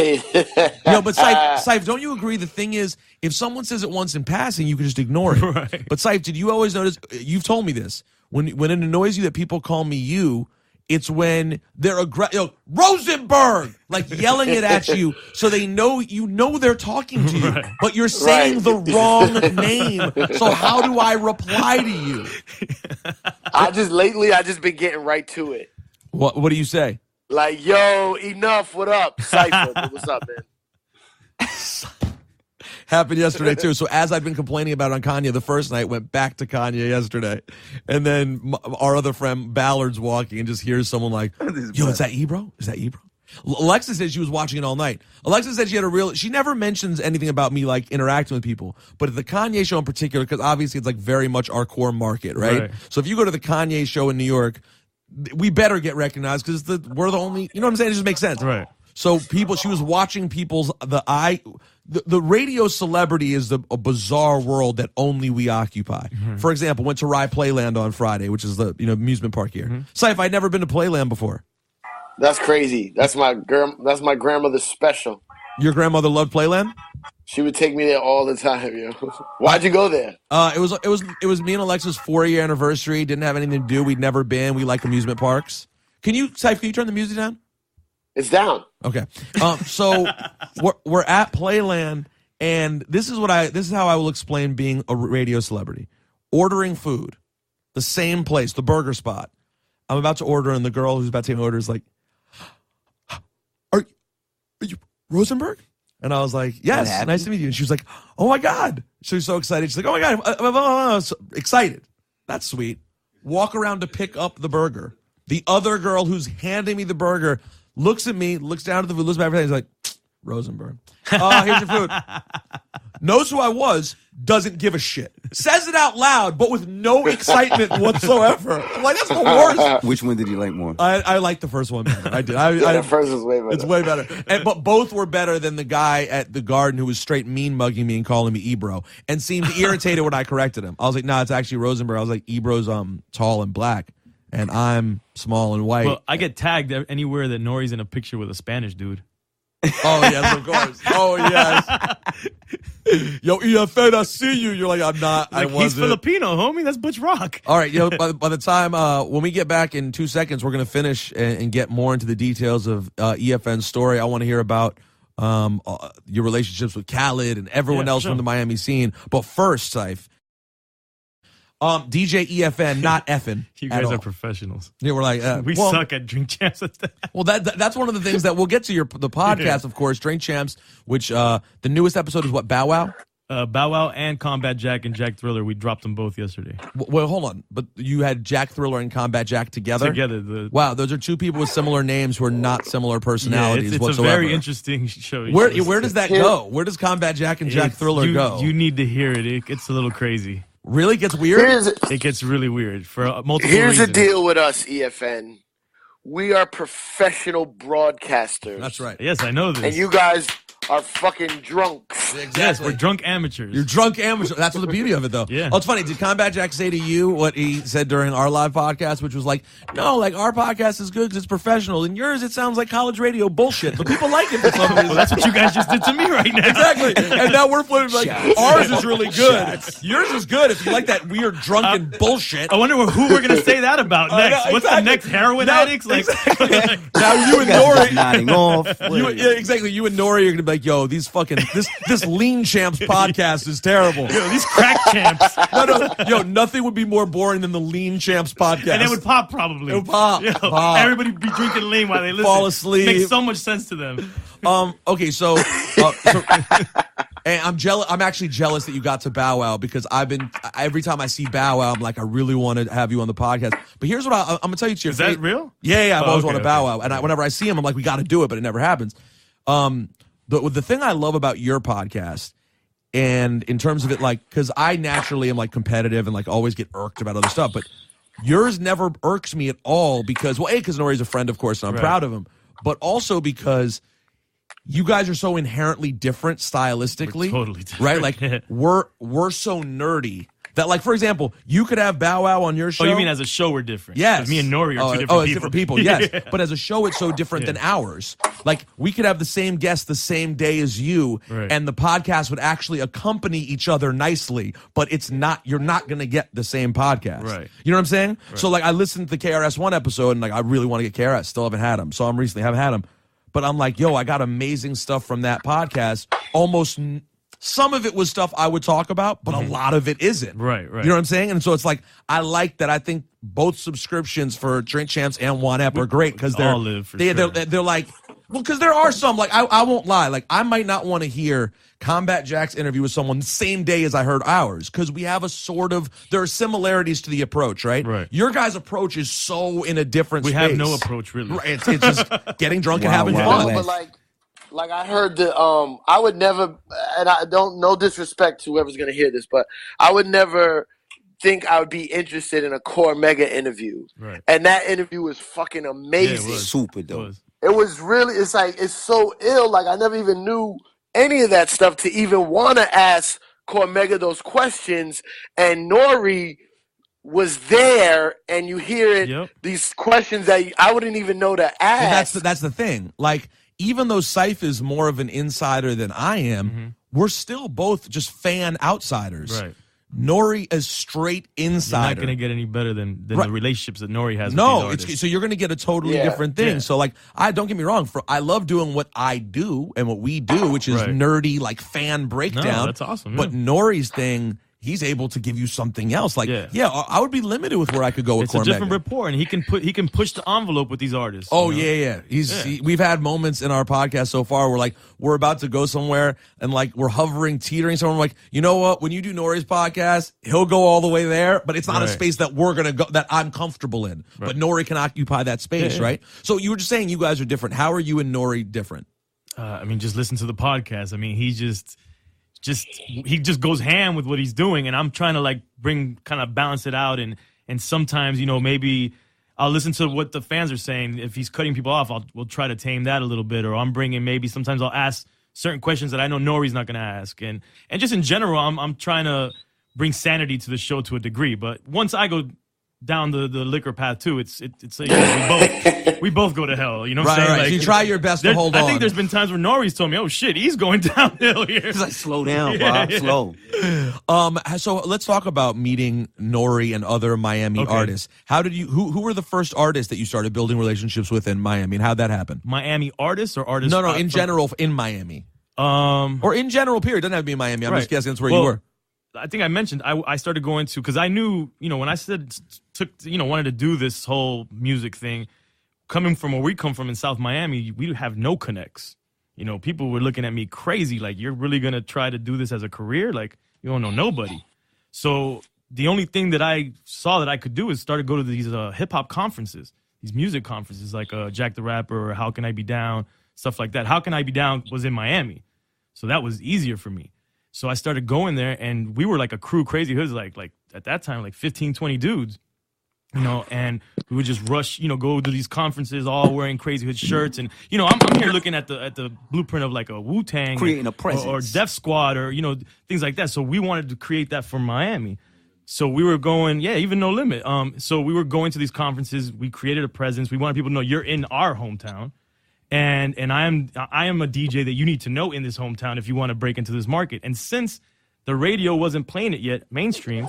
But Ciph, don't you agree? The thing is, if someone says it once in passing, you can just ignore it. Right. But Ciph, did you always notice? You've told me this. When it annoys you that people call me you, it's when they're Rosenberg, like yelling it at you, so they know they're talking to you, Right. but you're saying the wrong name. So how do I reply to you? I just been getting right to it. What do you say? Like, yo, enough. What up? Cypher. What's up, man? Happened yesterday too. So as I've been complaining about it on Kanye the first night, went back to Kanye yesterday, and then our other friend Ballard's walking and just hears someone like, "Yo, is that Ebro? Is that Ebro?" Alexa said she was watching it all night. Alexa said she never mentions anything about me like interacting with people, but at the Kanye show in particular, because obviously it's like very much our core market, right? So if you go to the Kanye show in New York, we better get recognized because we're the only. You know what I'm saying? It just makes sense, Right. So she was watching people's the radio celebrity is a bizarre world that only we occupy. Mm-hmm. For example, went to Rye Playland on Friday, which is the amusement park here. Mm-hmm. Ciph, I'd never been to Playland before. That's crazy. That's my grandmother's special. Your grandmother loved Playland? She would take me there all the time, yo. Why'd you go there? It was me and Alexa's 4-year anniversary. Didn't have anything to do. We'd never been. We like amusement parks. Ciph, can you turn the music down? It's down. Okay. So we're at Playland, And this is how I will explain being a radio celebrity. Ordering food, the same place, the burger spot. I'm about to order, and the girl who's about to take my order is like, are you Rosenberg? And I was like, yes, nice to meet you. And she was like, oh my God. She was so excited. She's like, oh my God, so excited. That's sweet. Walk around to pick up the burger. The other girl who's handing me the burger looks at me, looks down at the food, looks back at me, and is like, Rosenberg. Oh, here's your food. Knows who I was, doesn't give a shit. Says it out loud, but with no excitement whatsoever. I'm like, that's the worst. Which one did you like more? I liked the first one better. I did. The first was way better. It's way better. But both were better than the guy at the Garden who was straight mean mugging me and calling me Ebro and seemed irritated when I corrected him. I was like, nah, it's actually Rosenberg. I was like, Ebro's tall and black, and I'm small and white. Well, I get tagged anywhere that Nori's in a picture with a Spanish dude. Oh, yes, of course. Oh, yes. Yo, EFN, I see you. You're like, I'm not. Like, he's Filipino, homie. That's Butch Rock. All right. By the time, when we get back in 2 seconds, we're going to finish and get more into the details of EFN's story. I want to hear about your relationships with Khaled and everyone else from the Miami scene. But first, Ciph, DJ EFN, not effin'. You guys are professionals. Yeah, we're like we suck at Drink Champs. Well, that's one of the things that we'll get to the podcast, of course, Drink Champs, which the newest episode is what, Bow Wow? Bow Wow and Combat Jack and Jack Thriller. We dropped them both yesterday. Well, hold on, but you had Jack Thriller and Combat Jack together. Wow, those are two people with similar names who are not similar personalities it's whatsoever. a very interesting show. Where does that go? Where does Combat Jack and Jack Thriller go? You need to hear it. It gets a little crazy. Really gets weird? It gets really weird for multiple reasons. Here's the deal with us, EFN. We are professional broadcasters. That's right. Yes, I know this. And you guys are fucking drunks. Exactly. Yes, we're drunk amateurs. You're drunk amateurs. That's the beauty of it, though. Yeah. Oh, it's funny. Did Combat Jack say to you what he said during our live podcast, which was like, no, like our podcast is good because it's professional, and yours, it sounds like college radio bullshit, but people like it for some reason. Well, that's what you guys just did to me right now. Exactly. And now we're flipping like, ours is really good. Yours is good if you like that weird drunken bullshit. I wonder who we're going to say that about next. What's the next heroin addicts? Like, now you and Nori. Nodding off. Exactly. You and Nori are going to be like, yo, these fucking, this Lean Champs podcast is terrible. Yo, these crack champs. Yo, nothing would be more boring than the Lean Champs podcast. And it would pop probably. It would pop. Yo, pop. Everybody be drinking lean while they listen. Fall asleep. Makes so much sense to them. Okay, so and I'm jealous. I'm actually jealous that you got to Bow Wow because every time I see Bow Wow, I'm like, I really want to have you on the podcast. But here's what I'm gonna tell you. Is that real? Yeah. I've always wanted Bow Wow, and whenever I see him, I'm like, we got to do it, but it never happens. The thing I love about your podcast, and in terms of it, like, because I naturally am like competitive and like always get irked about other stuff, but yours never irks me at all because, well, because Nori's a friend, of course, and I'm proud of him, but also because you guys are so inherently different stylistically. We're totally different. Right? Like, we're so nerdy that, like, for example, you could have Bow Wow on your show. Oh, you mean as a show we're different? Yes. Me and Nori are two different people. Oh, it's different people, yes. Yeah. But as a show, it's so different than ours. Like, we could have the same guest the same day as you, and the podcast would actually accompany each other nicely, but you're not going to get the same podcast. Right. You know what I'm saying? Right. So, like, I listened to the KRS-One episode, and, like, I really want to get KRS. Still haven't had him. Saw him recently, haven't had him. But I'm like, yo, I got amazing stuff from that podcast. Some of it was stuff I would talk about, but a lot of it isn't. Right. You know what I'm saying? And so it's like, I like that. I think both subscriptions for Drink Champs and JuanEp are great because they're like, well, because there are some, like, I won't lie. Like, I might not want to hear Combat Jack's interview with someone the same day as I heard ours because we have there are similarities to the approach, right? Right. Your guys' approach is so in a different space. We have no approach, really. Right. It's just getting drunk and having fun. But like I heard I would never, and I don't, no disrespect to whoever's going to hear this, but I would never think I would be interested in a Core Mega interview. Right. And that interview was fucking amazing. Yeah, super dope. It was really, it's like, it's so ill. Like, I never even knew any of that stuff to even want to ask Core Mega those questions. And Nori was there, and you hear these questions that I wouldn't even know to ask. And that's the thing. Like, even though Ciph is more of an insider than I am, we're still both just fan outsiders. Right. Nori is straight You're insider. not gonna get any better than the relationships that Nori has. No, with these artists. so you're going to get a totally different thing. Yeah. So like, I don't get me wrong. I love doing what I do and what we do, which is nerdy, like fan breakdown. No, that's awesome. Yeah. But Nori's thing, he's able to give you something else. Like, I would be limited with where I could go with Cormega. It's a different rapport, and he can push the envelope with these artists. Oh, yeah. We've had moments in our podcast so far where like we're about to go somewhere and like we're hovering, teetering somewhere. I'm like, you know what? When you do Nori's podcast, he'll go all the way there, but it's not a space that we're gonna go that I'm comfortable in. Right. But Nori can occupy that space, right? So you were just saying you guys are different. How are you and Nori different? I mean, just listen to the podcast. I mean, he just goes ham with what he's doing, and I'm trying to like kind of balance it out, and sometimes, you know, maybe I'll listen to what the fans are saying. If he's cutting people off, we'll try to tame that a little bit, or I'm bringing, maybe sometimes I'll ask certain questions that I know Nori's not going to ask, and just in general, I'm trying to bring sanity to the show to a degree. But once I go down the liquor path too, it's we both go to hell. You know what I'm saying? Right. Like, So you try your best to hold on. I think there's been times where Nori's told me, "Oh shit, he's going downhill here." It's like, slow down, Bob. Slow. So let's talk about meeting Nori and other Miami artists. How did you? Who were the first artists that you started building relationships with in Miami, and how'd that happen? Miami artists or artists? No, in general, in Miami. Or in general, period. It doesn't have to be in Miami. I'm just guessing that's where you were. I think I mentioned I started going to, because I knew, you know, when I wanted to do this whole music thing, coming from where we come from in South Miami, we have no connects. You know, people were looking at me crazy, like, you're really going to try to do this as a career? Like, you don't know nobody. So the only thing that I saw that I could do is start to go to these hip-hop conferences, these music conferences, like Jack the Rapper or How Can I Be Down, stuff like that. How Can I Be Down was in Miami, so that was easier for me. So I started going there, and we were like a crew, Crazy Hoods, like at that time, like 15, 20 dudes, you know, and we would just rush, you know, go to these conferences all wearing Crazy Hood shirts. And, you know, I'm here looking at the blueprint of like a Wu-Tang. Creating a presence. Or Def Squad or, you know, things like that. So we wanted to create that for Miami. So we were going, even No Limit. So we were going to these conferences. We created a presence. We wanted people to know you're in our hometown. And I am a DJ that you need to know in this hometown if you want to break into this market. And since the radio wasn't playing it yet, mainstream,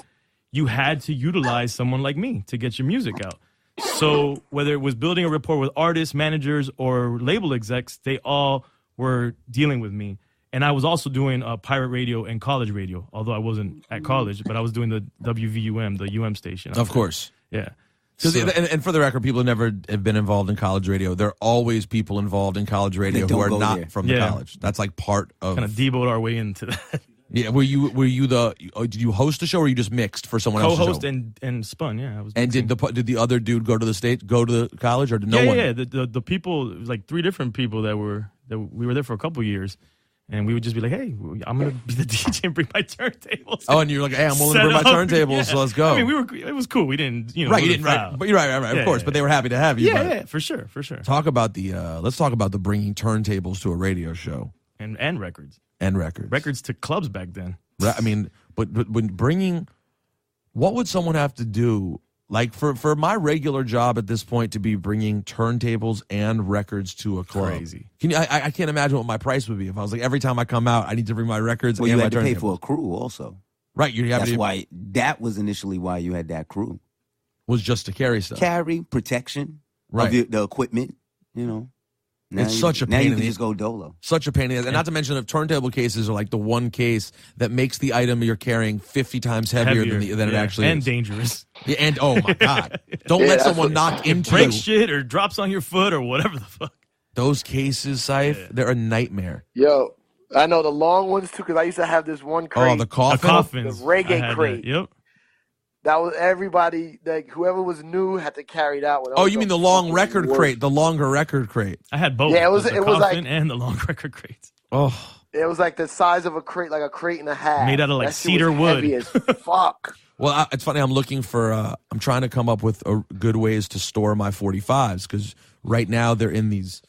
you had to utilize someone like me to get your music out. So whether it was building a rapport with artists, managers, or label execs, they all were dealing with me. And I was also doing pirate radio and college radio, although I wasn't at college, but I was doing the WVUM, the UM station. Of course. Yeah. So, and for the record, people who never have been involved in college radio, there are always people involved in college radio who are not from the college. That's like part of... Kind of deboed our way into that. Yeah, did you host the show, or were you just mixed for someone else? Co-host and spun, yeah. I was and did the other dude go to the college, or did no one? Yeah. The people, it was like 3 different people that we were there for a couple years. And we would just be like, hey, I'm going to be the DJ and bring my turntables. Oh, and you're like, hey, I'm willing to bring my turntables, so let's go. I mean, it was cool. We didn't, you know. Right, you didn't, right. But you're right, of course. But they were happy to have you. Yeah, for sure. Let's talk about the bringing turntables to a radio show. And records. And records. Records to clubs back then. I mean, but when bringing, what would someone have to do? Like for my regular job at this point to be bringing turntables and records to a club. Crazy. I can't imagine what my price would be if I was like, every time I come out, I need to bring my records and you my had to pay turntables. for a crew also. Right. That was initially why you had that crew. Was just to carry stuff. Carry, protection of the equipment, you know. It's such a pain. Now you can just go dolo. Such a pain in the ass. And not to mention that turntable cases are like the one case that makes the item you're carrying 50 times heavier than it actually is. And dangerous. Yeah, and oh my God. Don't let someone knock into you. Breaks shit or drops on your foot or whatever the fuck. Those cases, Ciph, they're a nightmare. Yo, I know the long ones too, because I used to have this one crate. Oh, the coffin? The reggae crate. Yep. That was everybody, like whoever was new had to carry that one. Oh, you mean the long record crate, the longer record crate? I had both. Yeah, it was like and the long record crates. Oh, it was like the size of a crate, like a crate and a half, made out of like cedar wood. Heavy as fuck. Well, it's funny. I'm looking for. I'm trying to come up with good ways to store my 45s because right now they're in these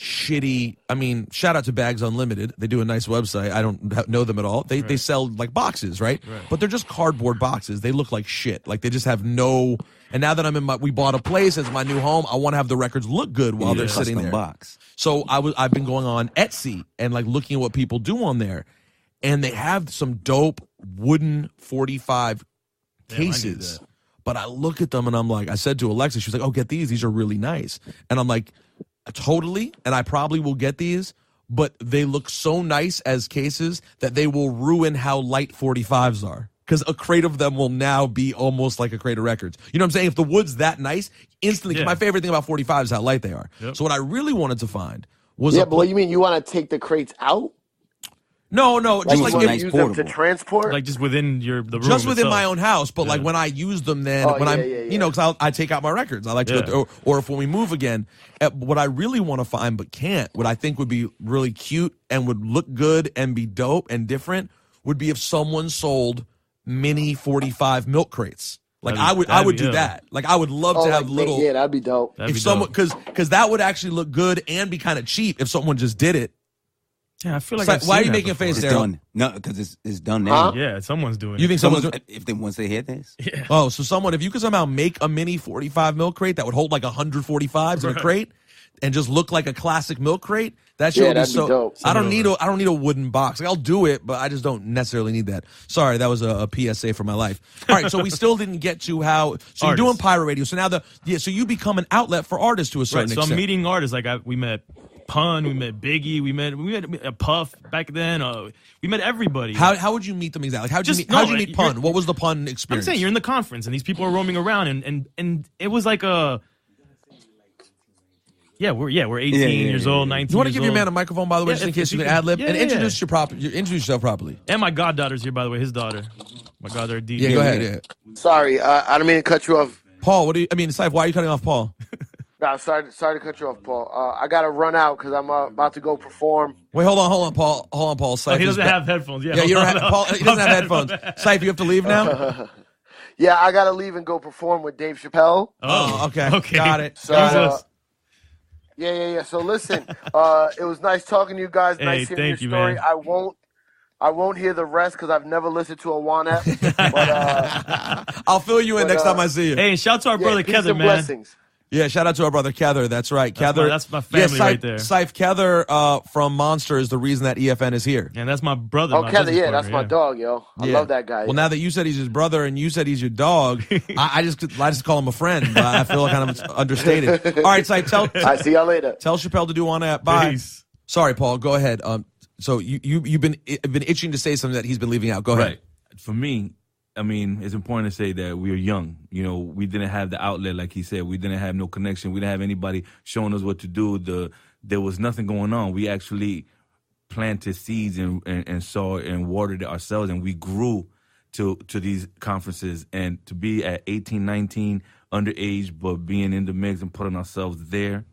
shitty. I mean, shout out to Bags Unlimited. They do a nice website. I don't know them at all. They sell like boxes, right? But they're just cardboard boxes. They look like shit. Like they just have no. And now that we bought a place as my new home, I want to have the records look good while they're sitting there. Box. So I've been going on Etsy and like looking at what people do on there. and they have some dope wooden 45 Damn, I need cases. that. But I look at them and I'm like, I said to Alexa, she was like, oh, get these. These are really nice. And I'm like, totally. And I probably will get these, but they look so nice as cases that they will ruin how light 45s are. Because a crate of them will now be almost like a crate of records. You know what I'm saying? If the wood's that nice, instantly, 'cause Yeah. my favorite thing about 45 is how light they are. Yep. So what I really wanted to find was Yeah, but what you mean? You want to take the crates out? no, Like, just you like want if, to use them to portable. transport? Like just within the room just within itself. my own house, but like Yeah. when I use them, then Oh, when yeah, I'm, yeah, you know, because I take out my records, I like to, Yeah. go or if when we move again, what I really want to find but can't, what I think would be really cute and would look good and be dope and different, would be if someone sold mini 45 milk crates. Like That'd I be- would do yeah. that. Like I would love Oh, to have like, little. yeah, that'd be dope. That'd If be someone, dope. because that would actually look good and be kind of cheap if someone just did it. Yeah, I feel like So I've why are seen you that making a before. face It's there? done. No, because it's done now. Huh? Yeah, someone's doing You it. think someone's doing? Once they hear this, Yeah. Oh, so someone, if you could somehow make a mini 45 milk crate that would hold like 145s in a crate and just look like a classic milk crate, that shit Yeah, would be that'd be so. dope. I don't Send it need over. I don't need a wooden box. Like I'll do it, but I just don't necessarily need that. Sorry, that was a PSA for my life. All right, so we still didn't get to how. So you're doing Artists. pirate radio. So now so you become an outlet for artists to a certain Right, so extent. I'm meeting artists. Like we met Pun, we met Biggie, we met Puff back then. We met everybody. How would you meet them exactly? Like, how'd you Just- meet? How'd no, you like, meet Pun? you're- What was the Pun I'm experience? saying you're in the conference and these people are roaming around and it was like a. Yeah, we're 18 years old, 19. You want to years give your old. man a microphone, by the way, Yeah, just in if case you you can can- ad lib yeah, and yeah, introduce yourself properly. And my goddaughter's here, by the way, his daughter. My goddaughter D. Yeah, go ahead. Yeah. Sorry, I don't mean to cut you off. Paul, Ciph, why are you cutting off Paul? No, sorry to cut you off, Paul. I gotta run out because I'm about to go perform. Wait, hold on, Paul. Oh, he doesn't have headphones. Yeah, Yeah, you don't have, hold on. Paul. He doesn't have headphones. Ciph, you have to leave now. Yeah, I gotta leave and go perform with Dave Chappelle. Oh, okay. Got it. So, Jesus. Yeah. So listen, it was nice talking to you guys. Hey, Nice hearing your thank you, story. man. I won't hear the rest because I've never listened to a Juan Ep. But I'll fill you in But, next time I see you. Hey, and shout out to our brother peace Kether, and man. blessings. Yeah, shout out to our brother Kether. That's right, Kether. that's my family right there. Ciph Kether from Monster is the reason that EFN is here. And that's my brother. Oh, my Kether, business yeah, partner, that's my dog, yo. I Yeah. love that guy. Well, now that you said he's his brother and you said he's your dog, I just call him a friend. But I feel kind of understated. All right, Ciph, tell I see y'all later. Chappelle to do on that. Bye. Peace. Sorry, Paul. Go ahead. So you've been itching to say something that he's been leaving out. Go ahead. Right. For me, I mean, it's important to say that we are young. You know, we didn't have the outlet, like he said. We didn't have no connection. We didn't have anybody showing us what to do. There was nothing going on. We actually planted seeds and saw and watered it ourselves, and we grew to these conferences. And to be at 18, 19, underage, but being in the mix and putting ourselves there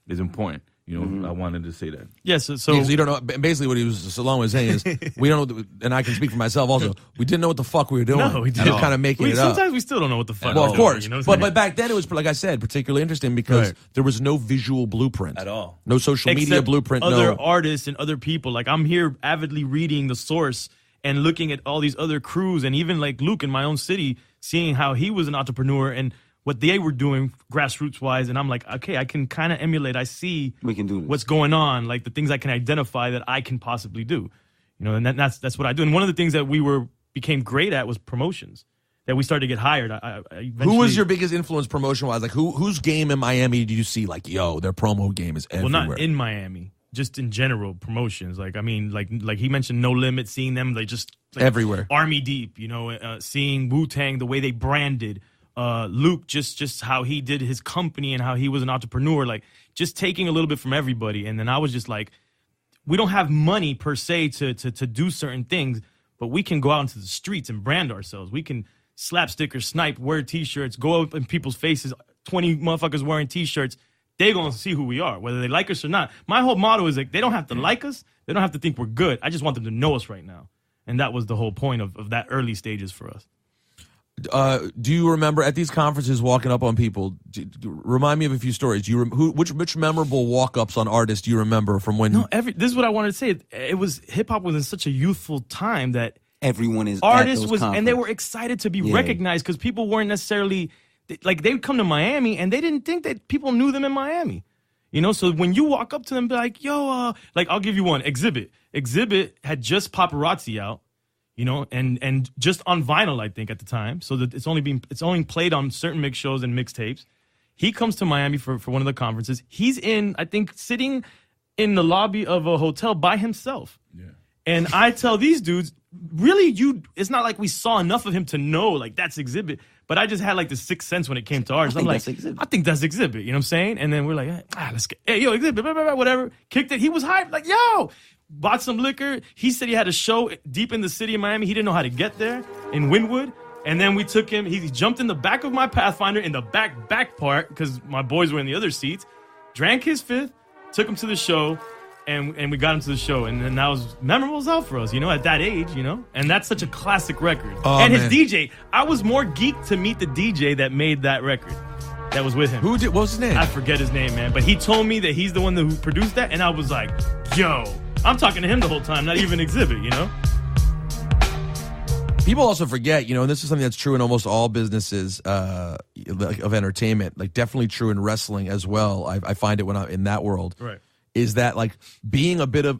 is important. You know, I wanted to say that. Yes, so So you don't know. Basically, what he was Salon was saying is, we don't know, and I can speak for myself also. We didn't know what the fuck we were doing. No, we Just didn't. kind of making it up. Sometimes we still don't know what the fuck. Well, we're of doing, course, you know what I'm but saying? back then it was, like I said, particularly interesting because Right. there was no visual blueprint At all. no social media Except blueprint, other no. artists and other people. Like I'm here avidly reading the source and looking at all these other crews and even like Luke in my own city, seeing how he was an entrepreneur and what they were doing grassroots wise. And I'm like, okay, I can kind of emulate. I see we can do this. what's going on, like the things I can identify that I can possibly do. You know, and that's what I do. And one of the things that we became great at was promotions. That we started to get hired. I Who eventually- was your biggest influence promotion wise? Like whose game in Miami did you see? Like, yo, their promo game is everywhere. Well, not in Miami, just in general promotions. Like, I mean, like he mentioned, No Limit. Seeing them, they just like, Everywhere. Army Deep. You know, seeing Wu-Tang, the way they branded. Luke, just how he did his company and how he was an entrepreneur. Like, just taking a little bit from everybody. And then I was just like, we don't have money per se to do certain things, but we can go out into the streets and brand ourselves. We can slap stickers, snipe, wear T-shirts, go up in people's faces. 20 motherfuckers wearing T-shirts. They're going to see who we are, whether they like us or not. My whole motto is like, they don't have to like us. They don't have to think we're good. I just want them to know us right now. And that was the whole point of that early stages for us. Do you remember at these conferences walking up on people? Remind me of a few stories. Do you which memorable walk-ups on artists do you remember from when? No, this is what I wanted to say. It was hip hop was in such a youthful time that Everyone is artists at those was and they conferences. were excited to be Yeah. recognized because people weren't necessarily like they would come to Miami and they didn't think that people knew them in Miami. You know, so when you walk up to them, be like, yo, like I'll give you one. Exhibit had just Paparazzi out, you know, and just on vinyl, I think, at the time. So that it's only played on certain mix shows and mixtapes. He comes to Miami for one of the conferences. He's I think, sitting in the lobby of a hotel by himself. Yeah. And I tell these dudes, really, it's not like we saw enough of him to know, like, that's Exhibit. But I just had, like, the sixth sense when it came to ours. I'm like, I think that's Exhibit. You know what I'm saying? And then we're like, let's get, hey, yo, Exhibit, blah, blah, blah, whatever. Kicked it. He was hyped. Like, yo, bought some liquor. He said he had a show deep in the city of Miami. He didn't know how to get there in Wynwood. And then we took him. He jumped in the back of my Pathfinder in the back part because my boys were in the other seats. Drank his fifth. Took him to the show. And we got him to the show, and then that was memorable as hell for us, you know, at that age, you know? And that's such a classic record. Oh, and man. His DJ, I was more geeked to meet the DJ that made that record that was with him. What was his name? I forget his name, man. But he told me that he's the one who produced that, and I was like, yo, I'm talking to him the whole time, not even Exhibit, you know? People also forget, you know, and this is something that's true in almost all businesses of entertainment, like definitely true in wrestling as well. I find it when I'm in that world. Right. Is that like being a bit of,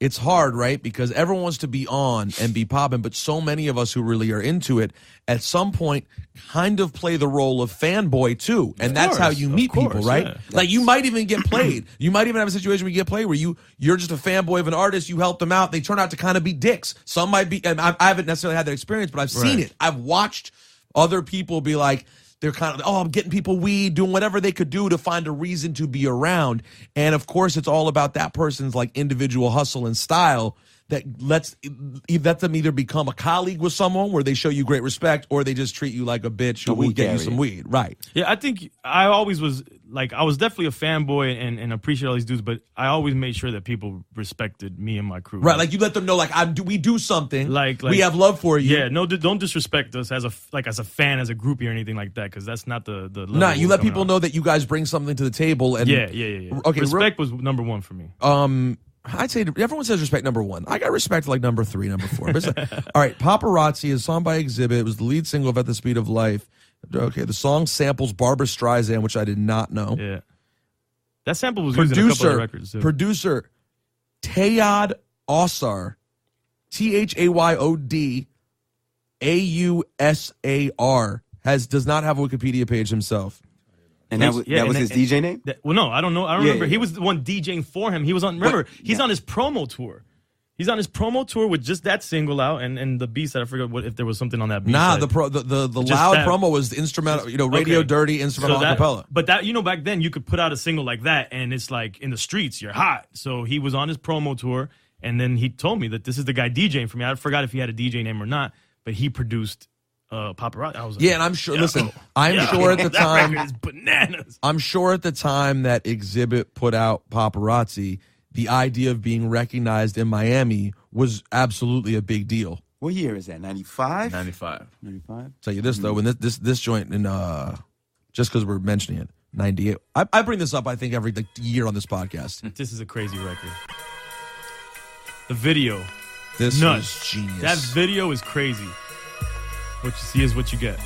it's hard, right? Because everyone wants to be on and be popping, but so many of us who really are into it at some point kind of play the role of fanboy too. And that's how you meet people, right? Yeah. Like you might even get played. You might even have a situation where you get played where you're just a fanboy of an artist, you help them out, they turn out to kind of be dicks. Some might be, and I haven't necessarily had that experience, but I've seen it. I've watched other people be like, they're kind of, I'm getting people weed, doing whatever they could do to find a reason to be around. And of course, it's all about that person's like individual hustle and style that lets them either become a colleague with someone where they show you great respect, or they just treat you like a bitch who will get you some weed. Right. Yeah, I think I always was like, I was definitely a fanboy and appreciate all these dudes, but I always made sure that people respected me and my crew. Right, like you let them know, like we do something, like we have love for you. Yeah, no, don't disrespect us as a fan, as a groupie or anything like that, because that's not the level. Nah, you let people know that you guys bring something to the table. And yeah. Okay, respect was number one for me. I'd say everyone says respect number one. I got respect like number three, number four. But all right, Paparazzi is a song by Exhibit. It was the lead single of At the Speed of Life. Okay, the song samples Barbra Streisand, which I did not know. Yeah. That sample was used in a couple of records, too. Producer Tayod Ausar, THAYOD AUSAR, does not have a Wikipedia page himself. And that was his DJ name? Well, no, I don't know. I don't remember. He was the one DJing for him. He was on. Remember, he's on his promo tour. He's on his promo tour with just that single out and the B side. I forget if there was something on that B side. The loud promo was the instrumental. You know, Radio Dirty instrumental acapella. But that, you know, back then you could put out a single like that, and it's like in the streets, you're hot. So he was on his promo tour, and then he told me that this is the guy DJing for me. I forgot if he had a DJ name or not, but he produced Paparazzi. I was like, and I'm sure. Listen, I'm sure at the time, that record is bananas. I'm sure at the time that Exhibit put out Paparazzi, the idea of being recognized in Miami was absolutely a big deal. What year is that? 95? 95. Tell you this though, when this joint in just because we're mentioning it, 98. I bring this up, I think, every year on this podcast. This is a crazy record. The video, this is genius. That video is crazy. What you see is what you get.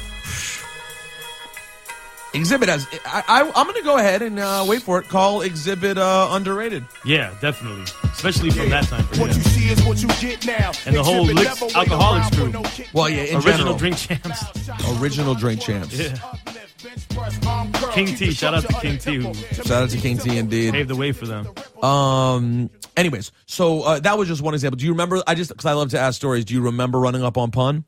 Exhibit has. I'm going to go ahead and wait for it. Call Exhibit underrated. Yeah, definitely, especially from that time. What you see is what you get now. And the whole Alcoholics crew. Well, yeah, Original Drink Champs. Original Drink Champs. Yeah. King T. Shout out to King T. Shout out to King T. Indeed. Paved the way for them. Anyways, so that was just one example. Do you remember? Because I love to ask stories. Do you remember running up on Pun?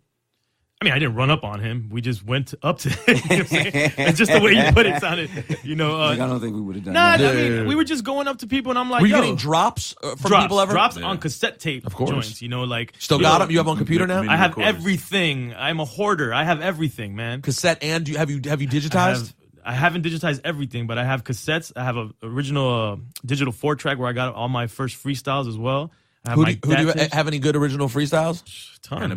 I mean, I didn't run up on him. We just went up to him. You know what I'm saying? And just the way you put it sounded, you know. I don't think we would have done that. I mean, we were just going up to people, and I'm like, were you getting drops from people ever? Drops on cassette tape joints, you know, like. Still got them? You have on computer now? I have everything. I'm a hoarder. I have everything, man. Cassette and have you digitized? I haven't digitized everything, but I have cassettes. I have an original digital 4-track where I got all my first freestyles as well. Who do you have any good original freestyles? Ton.